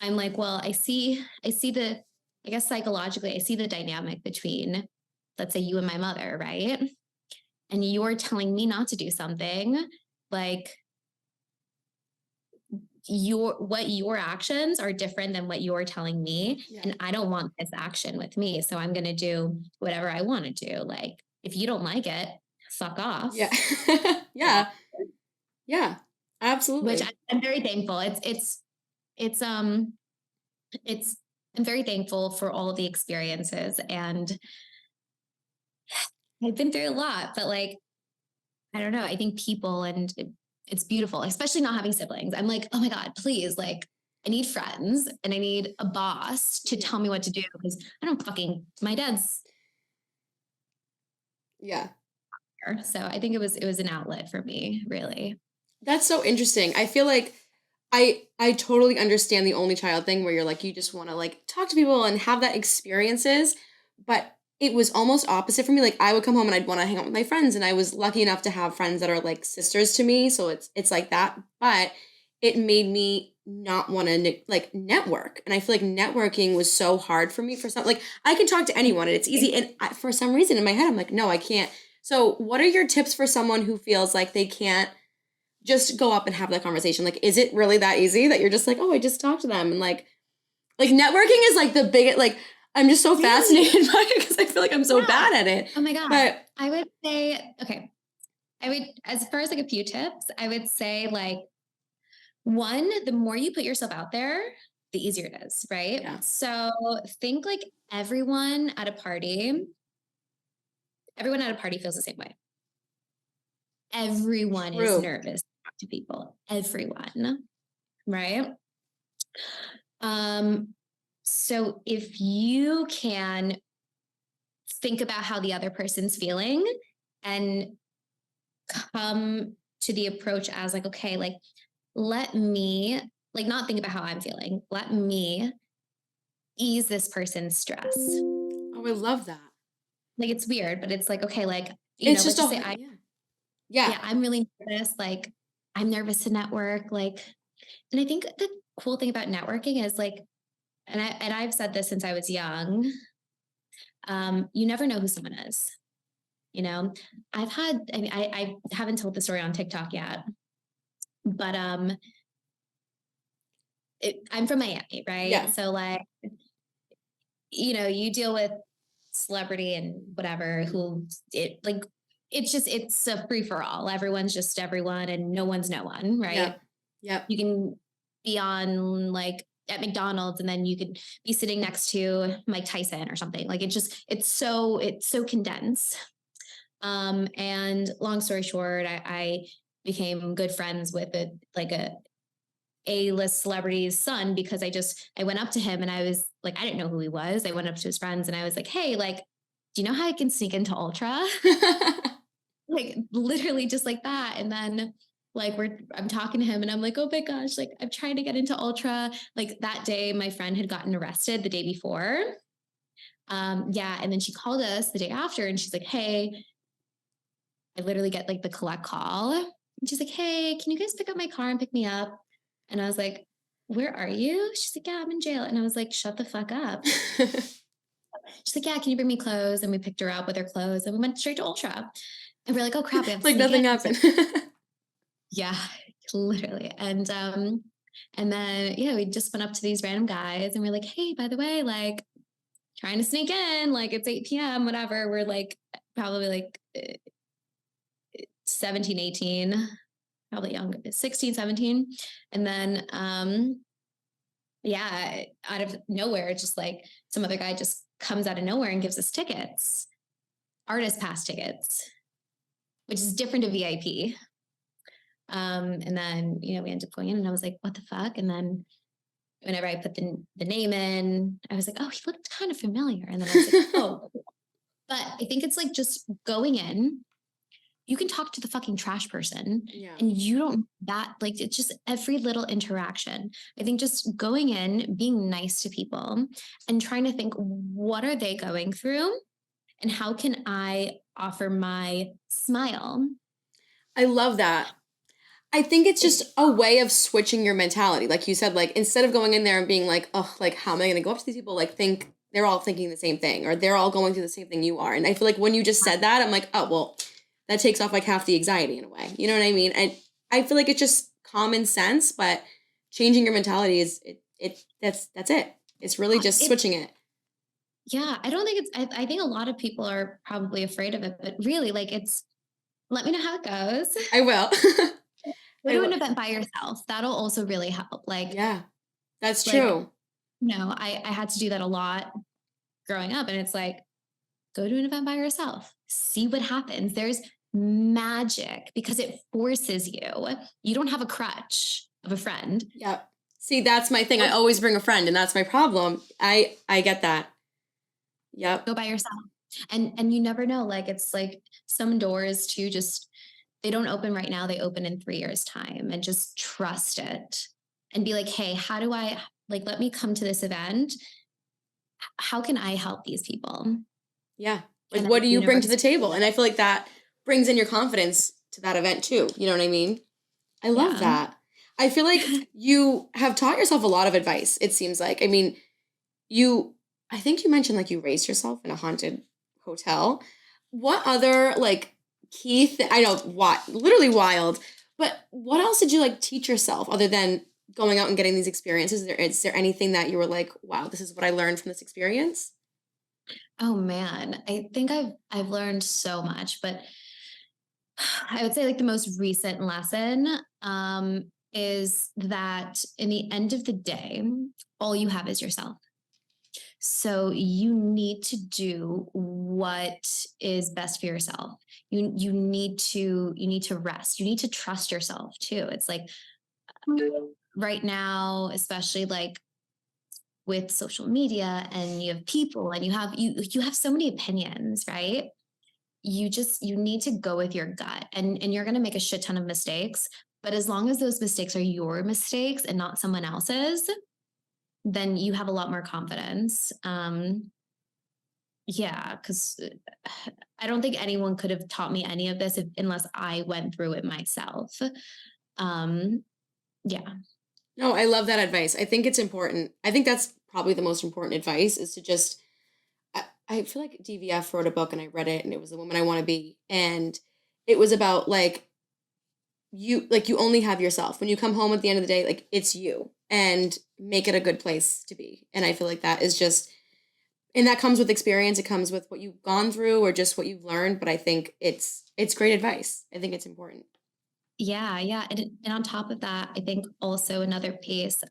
S2: I'm like, well, I guess psychologically, I see the dynamic between, let's say, you and my mother, right? And you're telling me not to do something, like your actions are different than what you're telling me. Yeah. And I don't want this action with me. So I'm going to do whatever I want to do. Like, if you don't like it, fuck off.
S1: Yeah. Yeah. Yeah. Absolutely.
S2: Which I'm very thankful. It's I'm very thankful for all of the experiences, and I've been through a lot, but like, I don't know. I think people, and it's beautiful, especially not having siblings. I'm like, oh my God, please. Like, I need friends and I need a boss to tell me what to do, because my dad's.
S1: Yeah.
S2: So I think it was an outlet for me, really.
S1: That's so interesting. I feel like I totally understand the only child thing where you're like you just want to like talk to people and have that experiences, but it was almost opposite for me. Like I would come home and I'd want to hang out with my friends, and I was lucky enough to have friends that are like sisters to me, so it's like that. But it made me not want to like network, and I feel like networking was so hard for me for some, like I can talk to anyone and it's easy, and for some reason in my head I'm like no I can't. So what are your tips for someone who feels like they can't just go up and have that conversation? Like, is it really that easy that you're just like, oh, I just talked to them? And like networking is like the biggest, like, I'm just so fascinated by it because I feel like I'm so bad at it.
S2: Oh my God.
S1: But
S2: I would say, okay, as far as like a few tips, I would say like, one, the more you put yourself out there, the easier it is, right? Yeah. So think like everyone at a party feels the same way. Everyone is nervous to talk to people. Everyone, right? So if you can think about how the other person's feeling and come to the approach as like, okay, like, let me, like, not think about how I'm feeling. Let me ease this person's stress.
S1: oh, I love that.
S2: Like, it's weird, but it's like, okay, like,
S1: It's
S2: let's
S1: just
S2: just say
S1: yeah. Yeah.
S2: yeah, I'm really nervous. Like, I'm nervous to network. Like, and I think the cool thing about networking is like, and I've said this since I was young, you never know who someone is. You know, I mean, I haven't told the story on TikTok yet, but I'm from Miami, right?
S1: Yeah.
S2: So like, you deal with celebrity and whatever who it like it's a free for all. Everyone's just everyone and no one's no one, right?
S1: Yep. Yep.
S2: You can be on like at McDonald's and then you could be sitting next to Mike Tyson or something. Like it's so condensed. And long story short, I became good friends with a-list celebrity's son because I went up to him and I was like, I didn't know who he was. I went up to his friends and I was like, hey, like, do you know how I can sneak into Ultra? Like literally just like that. And then like I'm talking to him and I'm like, oh my gosh, like I'm trying to get into Ultra. Like that day, my friend had gotten arrested the day before. Yeah. And then she called us the day after and she's like, hey, I literally get like the collect call. And she's like, hey, can you guys pick up my car and pick me up? And I was like, where are you? She's like, yeah, I'm in jail. And I was like, shut the fuck up. She's like, yeah, can you bring me clothes? And we picked her up with her clothes and we went straight to Ultra. And we're like, oh crap, we have to
S1: Like
S2: sneak
S1: nothing
S2: in.
S1: happened.
S2: Yeah, literally. And then yeah, we just went up to these random guys and we're like, hey, by the way, like trying to sneak in, like it's 8 p.m., whatever. We're like probably like 17, 18, probably younger, 16, 17. And then yeah, out of nowhere, it's just like some other guy just comes out of nowhere and gives us tickets, artist pass tickets, which is different to VIP. And then, we ended up going in and I was like, what the fuck? And then whenever I put the name in, I was like, oh, he looked kind of familiar. And then I was like, oh, but I think it's like just going in, you can talk to the fucking trash person and you don't that like it's just every little interaction. I think just going in, being nice to people and trying to think what are they going through and how can I offer my smile.
S1: I love that. I think it's just a way of switching your mentality. Like you said, like instead of going in there and being like, oh, like how am I going to go up to these people? Like think they're all thinking the same thing or they're all going through the same thing you are. And I feel like when you just said that, I'm like, oh, well, that takes off like half the anxiety in a way. You know what I mean? I feel like it's just common sense, but changing your mentality is that's it. It's really just switching it.
S2: Yeah, I don't think I think a lot of people are probably afraid of it, but really like let me know how it goes.
S1: I will.
S2: Go to an event by yourself. That'll also really help. Like,
S1: yeah, that's true.
S2: I had to do that a lot growing up. And it's like, go to an event by yourself. See what happens. There's magic because it forces you. You don't have a crutch of a friend.
S1: Yep. See, that's my thing. I always bring a friend and that's my problem. I get that. Yep.
S2: Go by yourself. And you never know. Like it's like some doors too just they don't open right now. They open in 3 years' time and just trust it and be like, hey, how do I like let me come to this event? How can I help these people?
S1: Yeah. Like what do you bring to the table? And I feel like that brings in your confidence to that event too. You know what I mean? I love that. I feel like you have taught yourself a lot of advice, it seems like. I mean, I think you mentioned like you raised yourself in a haunted hotel. What other like I know what literally wild, but what else did you like teach yourself other than going out and getting these experiences? Is there anything that you were like, wow, this is what I learned from this experience?
S2: Oh man, I think I've learned so much, but I would say like the most recent lesson is that in the end of the day, all you have is yourself. So you need to do what is best for yourself. You need to rest. You need to trust yourself too. It's like right now, especially like with social media and you have people and you have so many opinions, right? You need to go with your gut and you're going to make a shit ton of mistakes, but as long as those mistakes are your mistakes and not someone else's, then you have a lot more confidence. Yeah, because I don't think anyone could have taught me any of this unless I went through it myself. Um, yeah.
S1: No, I love that advice. I think it's important. I think that's probably the most important advice is to just I feel like DVF wrote a book and I read it and it was The Woman I Want to Be. And it was about you only have yourself. When you come home at the end of the day, like it's you and make it a good place to be. And I feel like that is just and that comes with experience. It comes with what you've gone through or just what you've learned. But I think it's great advice. I think it's important.
S2: Yeah, yeah. And on top of that, I think also another piece.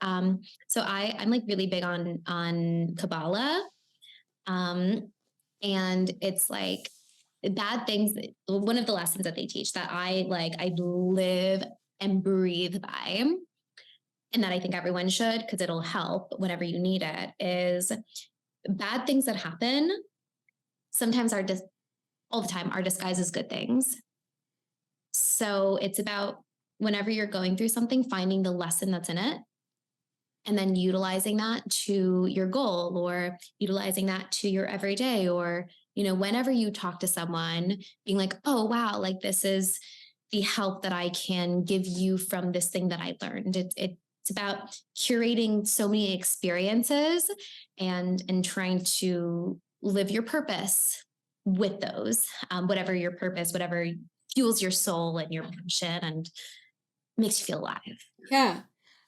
S2: So I'm like really big on Kabbalah. Um, and it's like bad things. One of the lessons that they teach that I live and breathe by, and that I think everyone should because it'll help whenever you need it, is bad things that happen sometimes all the time are disguised as good things. So it's about whenever you're going through something, finding the lesson that's in it and then utilizing that to your goal or utilizing that to your everyday or whenever you talk to someone being like, oh wow, like this is the help that I can give you from this thing that I learned. It's about curating so many experiences and trying to live your purpose with those, whatever your purpose, whatever fuels your soul and your passion and makes you feel alive.
S1: Yeah.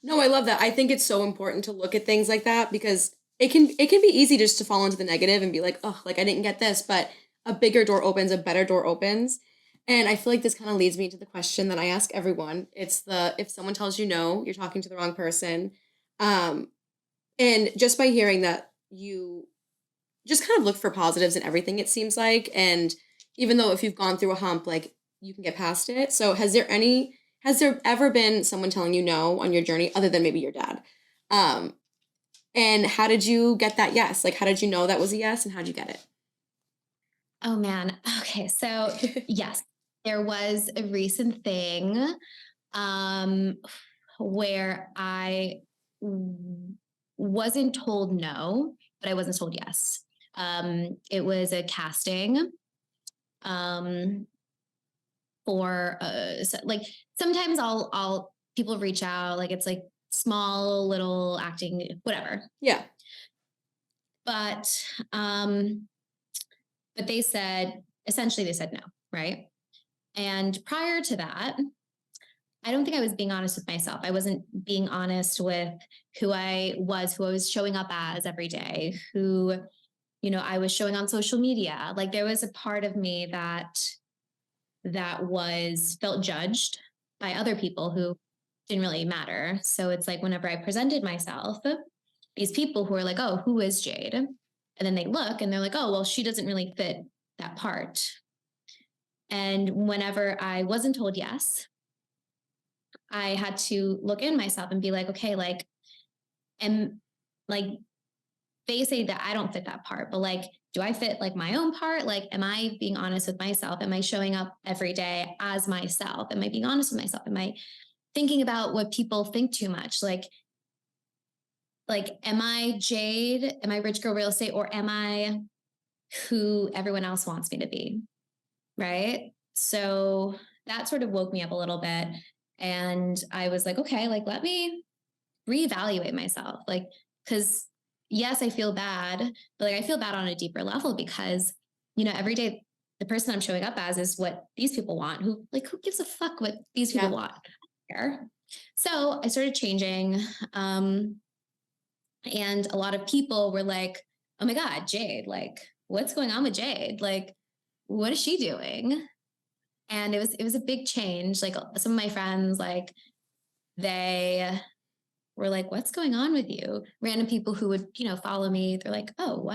S1: No, I love that. I think it's so important to look at things like that because it can be easy just to fall into the negative and be like, oh, like I didn't get this, but a bigger door opens, a better door opens. And I feel like this kind of leads me to the question that I ask everyone. It's the if someone tells you no, you're talking to the wrong person. Um, and just by hearing that you just kind of look for positives in everything, it seems like. And even though if you've gone through a hump, like you can get past it. So has there ever been someone telling you no on your journey other than maybe your dad? Um, and how did you get that yes? Like how did you know that was a yes and how'd you get
S2: Oh man. Okay. So
S1: it?
S2: yes, there was a recent thing um, where wasn't told no, but I wasn't told yes. It was a casting um, for like sometimes I'll people reach out like it's like small little acting whatever,
S1: Yeah.
S2: but um, but they said essentially they said no, right? And prior to that, I don't think I was being honest with myself. I wasn't being honest with who I was showing up as every day, who, I was showing on social media. Like there was a part of me that was felt judged by other people who didn't really matter. So it's like whenever I presented myself, these people who are like, oh, who is Jade? And then they look and they're like, oh, well, she doesn't really fit that part. And whenever I wasn't told yes, I had to look in myself and be like, okay, like, and like they say that I don't fit that part, but like, do I fit like my own part? Like, am I being honest with myself? Am I showing up every day as myself? Am I being honest with myself? Am I thinking about what people think too much? Like, am I Jade? Am I rich girl real estate? Or am I who everyone else wants me to be? Right. So that sort of woke me up a little bit. And I was like, okay, like, let me reevaluate myself. Like, because yes, I feel bad, but like I feel bad on a deeper level because, every day the person I'm showing up as is what these people want. Who gives a fuck what these people
S1: Yeah.
S2: want? Care. So I started changing. And a lot of people were like, oh my God, Jade, like, what's going on with Jade? Like, what is she doing? And it was a big change. Like some of my friends, like they were like, what's going on with you? Random people who would, follow me. They're like, oh,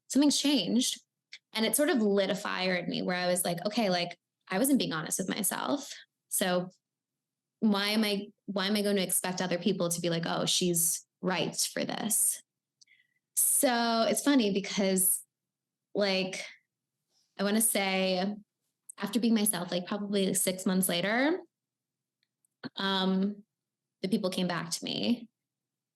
S2: something's changed. And it sort of lit a fire in me where I was like, okay, like I wasn't being honest with myself. So why am I going to expect other people to be like, oh, she's right for this? So it's funny because like I want to say after being myself, like probably 6 months later, um, the people came back to me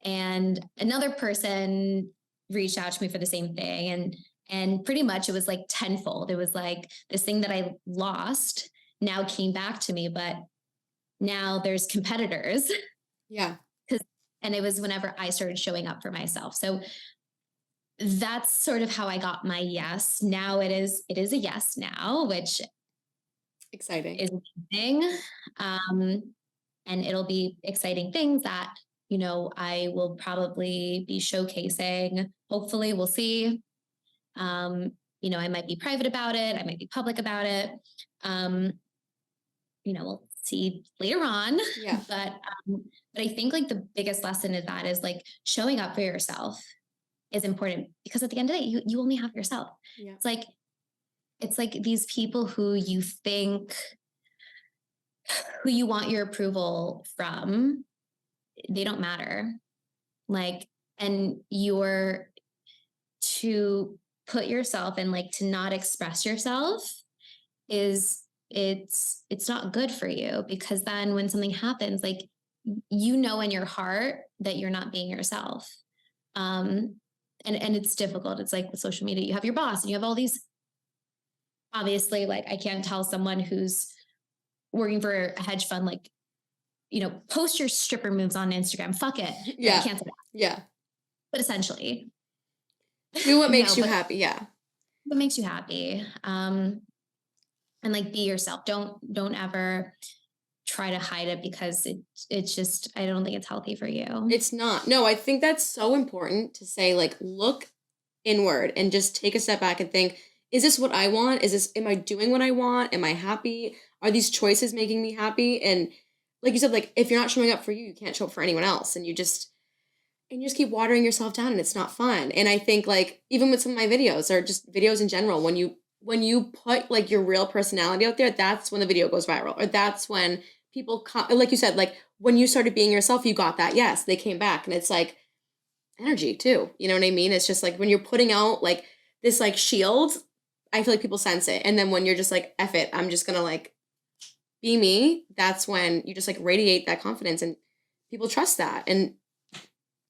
S2: and another person reached out to me for the same thing. And pretty much it was like tenfold. It was like this thing that I lost now came back to me, but now there's competitors.
S1: Yeah.
S2: And it was whenever I started showing up for myself. So that's sort of how I got my yes. Now it is a yes now, which
S1: exciting
S2: is amazing. And it'll be exciting things that, you know, I will probably be showcasing. Hopefully we'll see. You know, I might be private about it. I might be public about it. You know, we'll see later on.
S1: Yeah.
S2: But I think like the biggest lesson of that is like showing up for yourself is important, because at the end of the day, you only have yourself.
S1: Yeah.
S2: It's like these people who you think, who you want your approval from, they don't matter. Like, and you're to put yourself and like to not express yourself is it's not good for you, because then when something happens, like, you know, in your heart that you're not being yourself. And it's difficult. It's like with social media, you have your boss and you have all these, obviously, like I can't tell someone who's working for a hedge fund, like, you know, post your stripper moves on Instagram. Fuck it.
S1: Yeah.
S2: I can't say that.
S1: Yeah.
S2: But essentially,
S1: do what makes you happy. Yeah.
S2: What makes you happy. And like be yourself. Don't ever try to hide it, because it's just, I don't think it's healthy for you.
S1: It's not. No, I think that's so important to say, like, look inward and just take a step back and think, is this what I want? Am I doing what I want? Am I happy? Are these choices making me happy? And like you said, like, if you're not showing up for you, you can't show up for anyone else. And you just keep watering yourself down, and it's not fun. And I think, like, even with some of my videos, or just videos in general, when you put like your real personality out there, that's when the video goes viral, or that's when people come, like you said, like when you started being yourself, you got that. Yes, they came back. And it's like energy too. You know what I mean? It's just like when you're putting out like this like shield, I feel like people sense it. And then when you're just like, F it, I'm just gonna like be me, that's when you just like radiate that confidence, and people trust that. And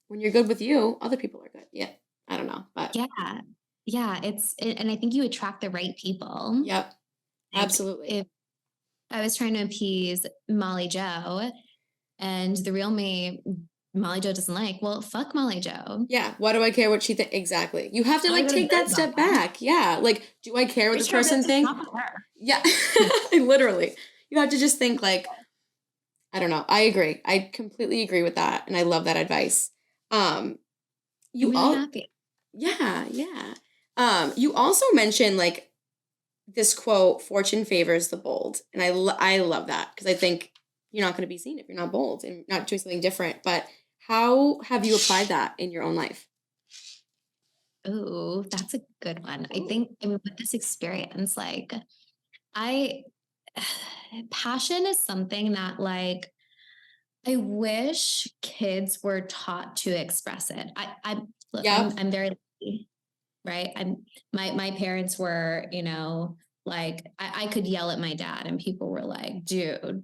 S1: when you're good with you, other people are good. Yeah. I don't know. But
S2: yeah, and I think you attract the right people.
S1: Yep.
S2: Like,
S1: absolutely.
S2: if I was trying to appease Molly Joe, and the real me, Molly Joe doesn't like, well, fuck Molly Joe.
S1: Yeah. Why do I care what she thinks? Exactly. You have to like take that step back. Yeah. Like, do I care what this person thinks? Yeah. Literally. You have to just think like, I don't know. I agree. I completely agree with that. And I love that advice. You
S2: really happy.
S1: Yeah. Yeah. You also mentioned like this quote, fortune favors the bold. And I love that, because I think you're not going to be seen if you're not bold and not doing something different. But how have you applied that in your own life?
S2: Oh, that's a good one.
S1: Ooh.
S2: I think, I mean, with this experience, like passion is something that like, I wish kids were taught to express it. I'm very lucky, right? My parents were, you know, like I could yell at my dad and people were like, dude,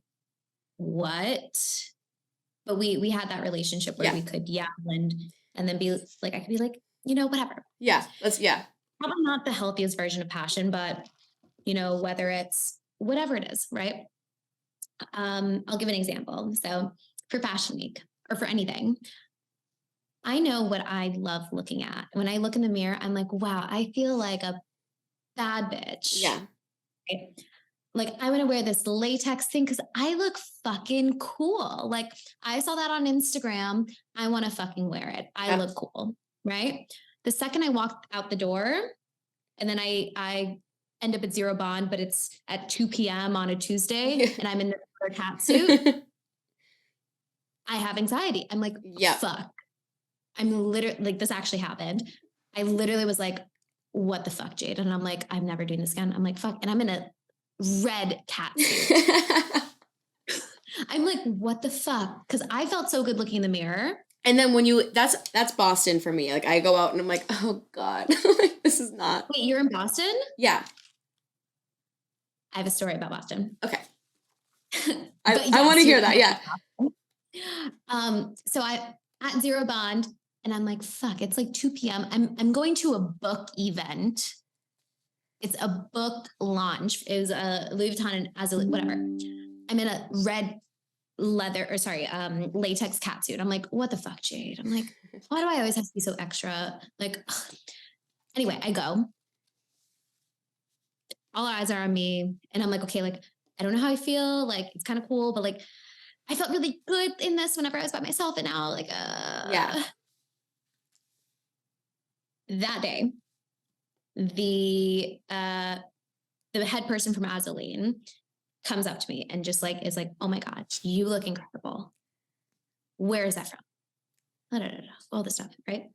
S2: what? But we had that relationship where we could yell and then be like, I could be like, you know, whatever.
S1: Yeah.
S2: Probably not the healthiest version of passion, but you know, whether it's whatever it is, right? I'll give an example. So for Fashion Week or for anything, I know what I love looking at. When I look in the mirror, I'm like, wow, I feel like a bad bitch.
S1: Yeah.
S2: Right? Like, I want to wear this latex thing because I look fucking cool. Like, I saw that on Instagram. I want to fucking wear it. I look cool. Right. The second I walk out the door, and then I end up at Zero Bond, but it's at 2 p.m. on a Tuesday and I'm in the cat suit. I have anxiety. I'm like, fuck. I'm literally like, this actually happened. I literally was like, what the fuck, Jade? And I'm like, I'm never doing this again. I'm like, fuck. And I'm in a red cat suit. I'm like, what the fuck? Because I felt so good looking in the mirror.
S1: And then when that's Boston for me. Like I go out and I'm like, oh God, like this is not.
S2: Wait, you're in Boston?
S1: Yeah.
S2: I have a story about Boston.
S1: Okay. I want to hear that. Yeah.
S2: So I at Zero Bond, And I'm like, fuck, it's like 2 p.m. I'm going to a book event. It's a book launch. It was a Louis Vuitton as a whatever. I'm in a red latex catsuit. I'm like, what the fuck, Jade? I'm like, why do I always have to be so extra? Like, ugh. Anyway, I go. All eyes are on me. And I'm like, okay, like, I don't know how I feel. Like, it's kind of cool, but like, I felt really good in this whenever I was by myself. And now, like, that day, the head person from Azuline comes up to me and just like is like, oh my God, you look incredible. Where is that from? All this stuff, right?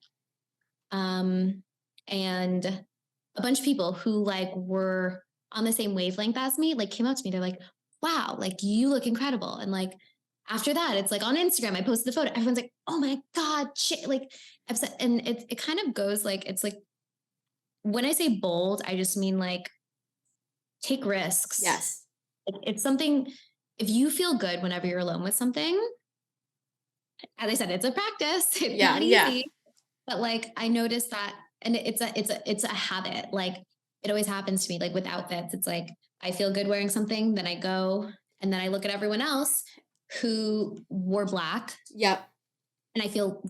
S2: And a bunch of people who like were on the same wavelength as me, like came up to me. They're like, wow, like you look incredible. And like after that, it's like on Instagram, I posted the photo. Everyone's like, oh my God, shit. Like upset. And it kind of goes like, it's like, when I say bold, I just mean like take risks.
S1: Yes.
S2: It's something, if you feel good whenever you're alone with something, as I said, it's a practice. It's not easy. But like I noticed that, and it's a habit. Like it always happens to me, like with outfits. It's like I feel good wearing something, then I go and then I look at everyone else who wore black.
S1: Yep.
S2: And I feel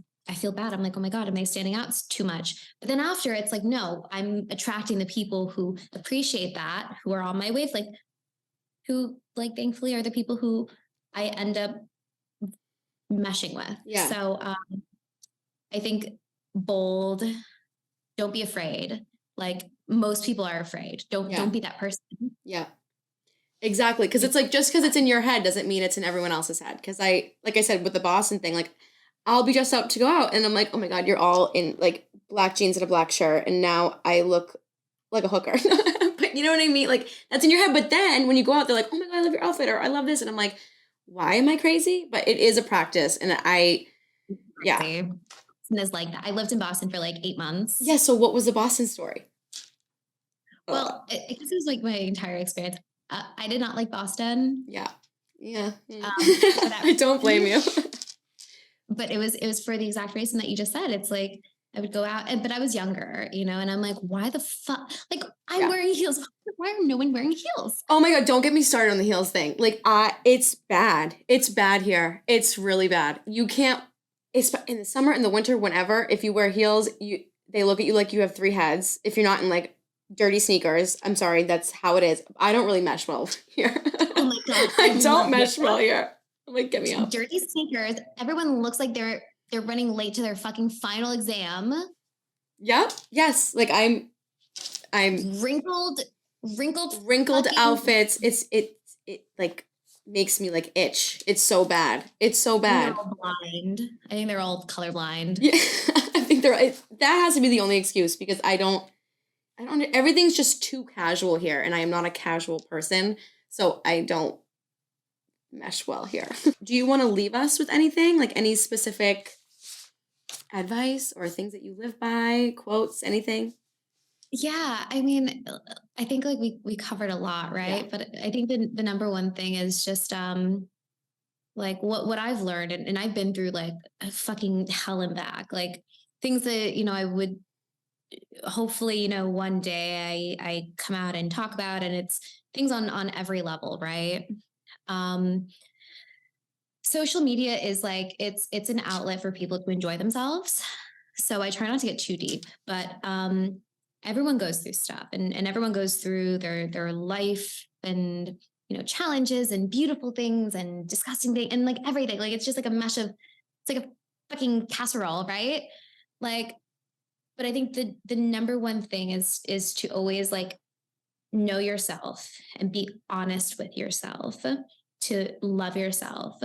S2: bad. I'm like, oh my God, am I standing out too much? But then after it's like, no, I'm attracting the people who appreciate that, who are on my wavelength, who like thankfully are the people who I end up meshing with.
S1: Yeah.
S2: So I think bold, don't be afraid. Like most people are afraid. Don't be that person.
S1: Yeah. Exactly. Cause it's like, just cause it's in your head doesn't mean it's in everyone else's head. Cause like I said, with the Boston thing, like I'll be dressed out to go out and I'm like, oh my God, you're all in like black jeans and a black shirt. And now I look like a hooker. But you know what I mean? Like that's in your head. But then when you go out, they're like, oh my God, I love your outfit or I love this. And I'm like, why am I crazy? But it is a practice. And
S2: It's like that. I lived in Boston for like 8 months.
S1: Yeah. So what was the Boston story?
S2: Well, it was like my entire experience. I did not like Boston.
S1: Yeah. I don't blame you.
S2: But it was for the exact reason that you just said. It's like I would go out, but I was younger, and I'm like, why the fuck? Like I'm wearing heels. Why are no one wearing heels?
S1: Oh my God, don't get me started on the heels thing. Like it's bad. It's bad here. It's really bad. You can't. It's in the summer, in the winter, whenever. If you wear heels, they look at you like you have 3 heads. If you're not in like dirty sneakers, I'm sorry, that's how it is. I don't really mesh well here.
S2: Oh my God,
S1: I don't mesh well here. I'm like, get me out.
S2: Dirty sneakers. Everyone looks like they're running late to their fucking final exam.
S1: Yep. Yes. Like I'm
S2: wrinkled
S1: outfits. It like makes me like itch. It's so bad. It's so bad.
S2: They're all blind. I think they're all colorblind.
S1: Yeah. I think that has to be the only excuse because I don't, everything's just too casual here and I am not a casual person. So I don't mesh well here. Do you want to leave us with anything? Like any specific advice or things that you live by, quotes, anything?
S2: Yeah, I mean, I think like we covered a lot, right?
S1: Yeah.
S2: But I think the number one thing is just like what I've learned and I've been through like a fucking hell and back, like things that, I would hopefully, one day I come out and talk about, and it's things on every level, right? Social media is like, it's an outlet for people to enjoy themselves. So I try not to get too deep, but everyone goes through stuff and everyone goes through their life and, challenges and beautiful things and disgusting things and like everything. Like, it's just like a mesh of, it's like a fucking casserole, right? Like, but I think the number one thing is to always like know yourself and be honest with yourself, to love yourself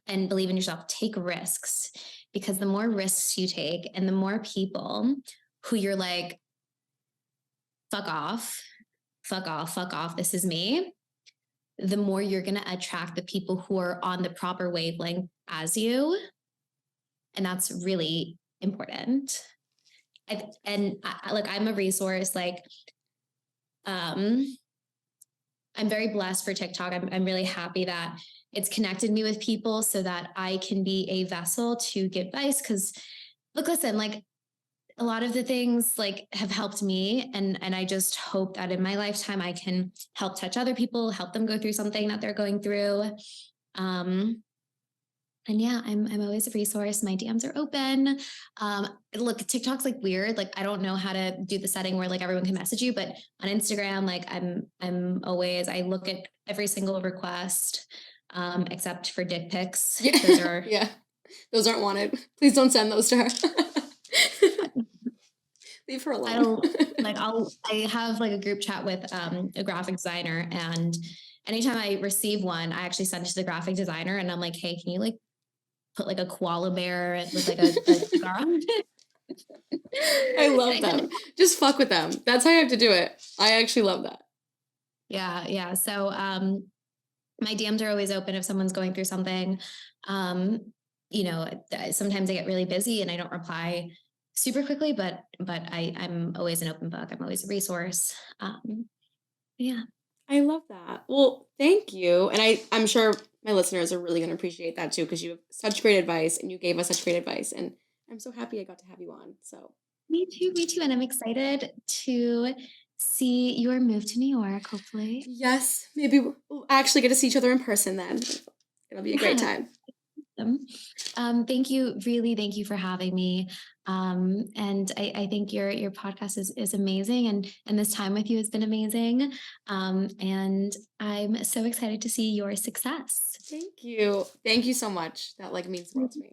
S2: and believe in yourself. Take risks, because the more risks you take and the more people who you're like, fuck off, this is me, the more you're going to attract the people who are on the proper wavelength as you. And that's really important. I'm a resource. Like, I'm very blessed for TikTok. I'm really happy that it's connected me with people so that I can be a vessel to give advice. Cause look, listen, like a lot of the things like have helped me, and I just hope that in my lifetime I can help touch other people, help them go through something that they're going through. Um, and yeah, I'm always a resource. My DMs are open. Look, TikTok's like weird. Like I don't know how to do the setting where like everyone can message you, but on Instagram, like I'm always I look at every single request, except for dick pics.
S1: Yeah.
S2: Those are
S1: Yeah. Those aren't wanted. Please don't send those to her. Leave her
S2: I
S1: alone.
S2: don't like I have like a group chat with a graphic designer, and anytime I receive one, I actually send it to the graphic designer and I'm like, hey, can you like put like a koala bear with like a cigar on it?
S1: I love them. Just fuck with them. That's how you have to do it. I actually love that.
S2: Yeah, yeah. So my DMs are always open if someone's going through something. Um, you know, sometimes I get really busy and I don't reply super quickly, but I'm always an open book. I'm always a resource. Yeah.
S1: I love that. Well, thank you. And I'm sure my listeners are really going to appreciate that too, because you have such great advice and you gave us such great advice. And I'm so happy I got to have you on. So,
S2: Me too, me too. And I'm excited to see your move to New York, hopefully.
S1: yes, maybe we'll actually get to see each other in person then. It'll be a great
S2: Yeah.
S1: time.
S2: Thank you, really, thank you for having me. And I think your podcast is amazing, and this time with you has been amazing. And I'm so excited to see your success.
S1: Thank you. Thank you so much. That like means the world to me.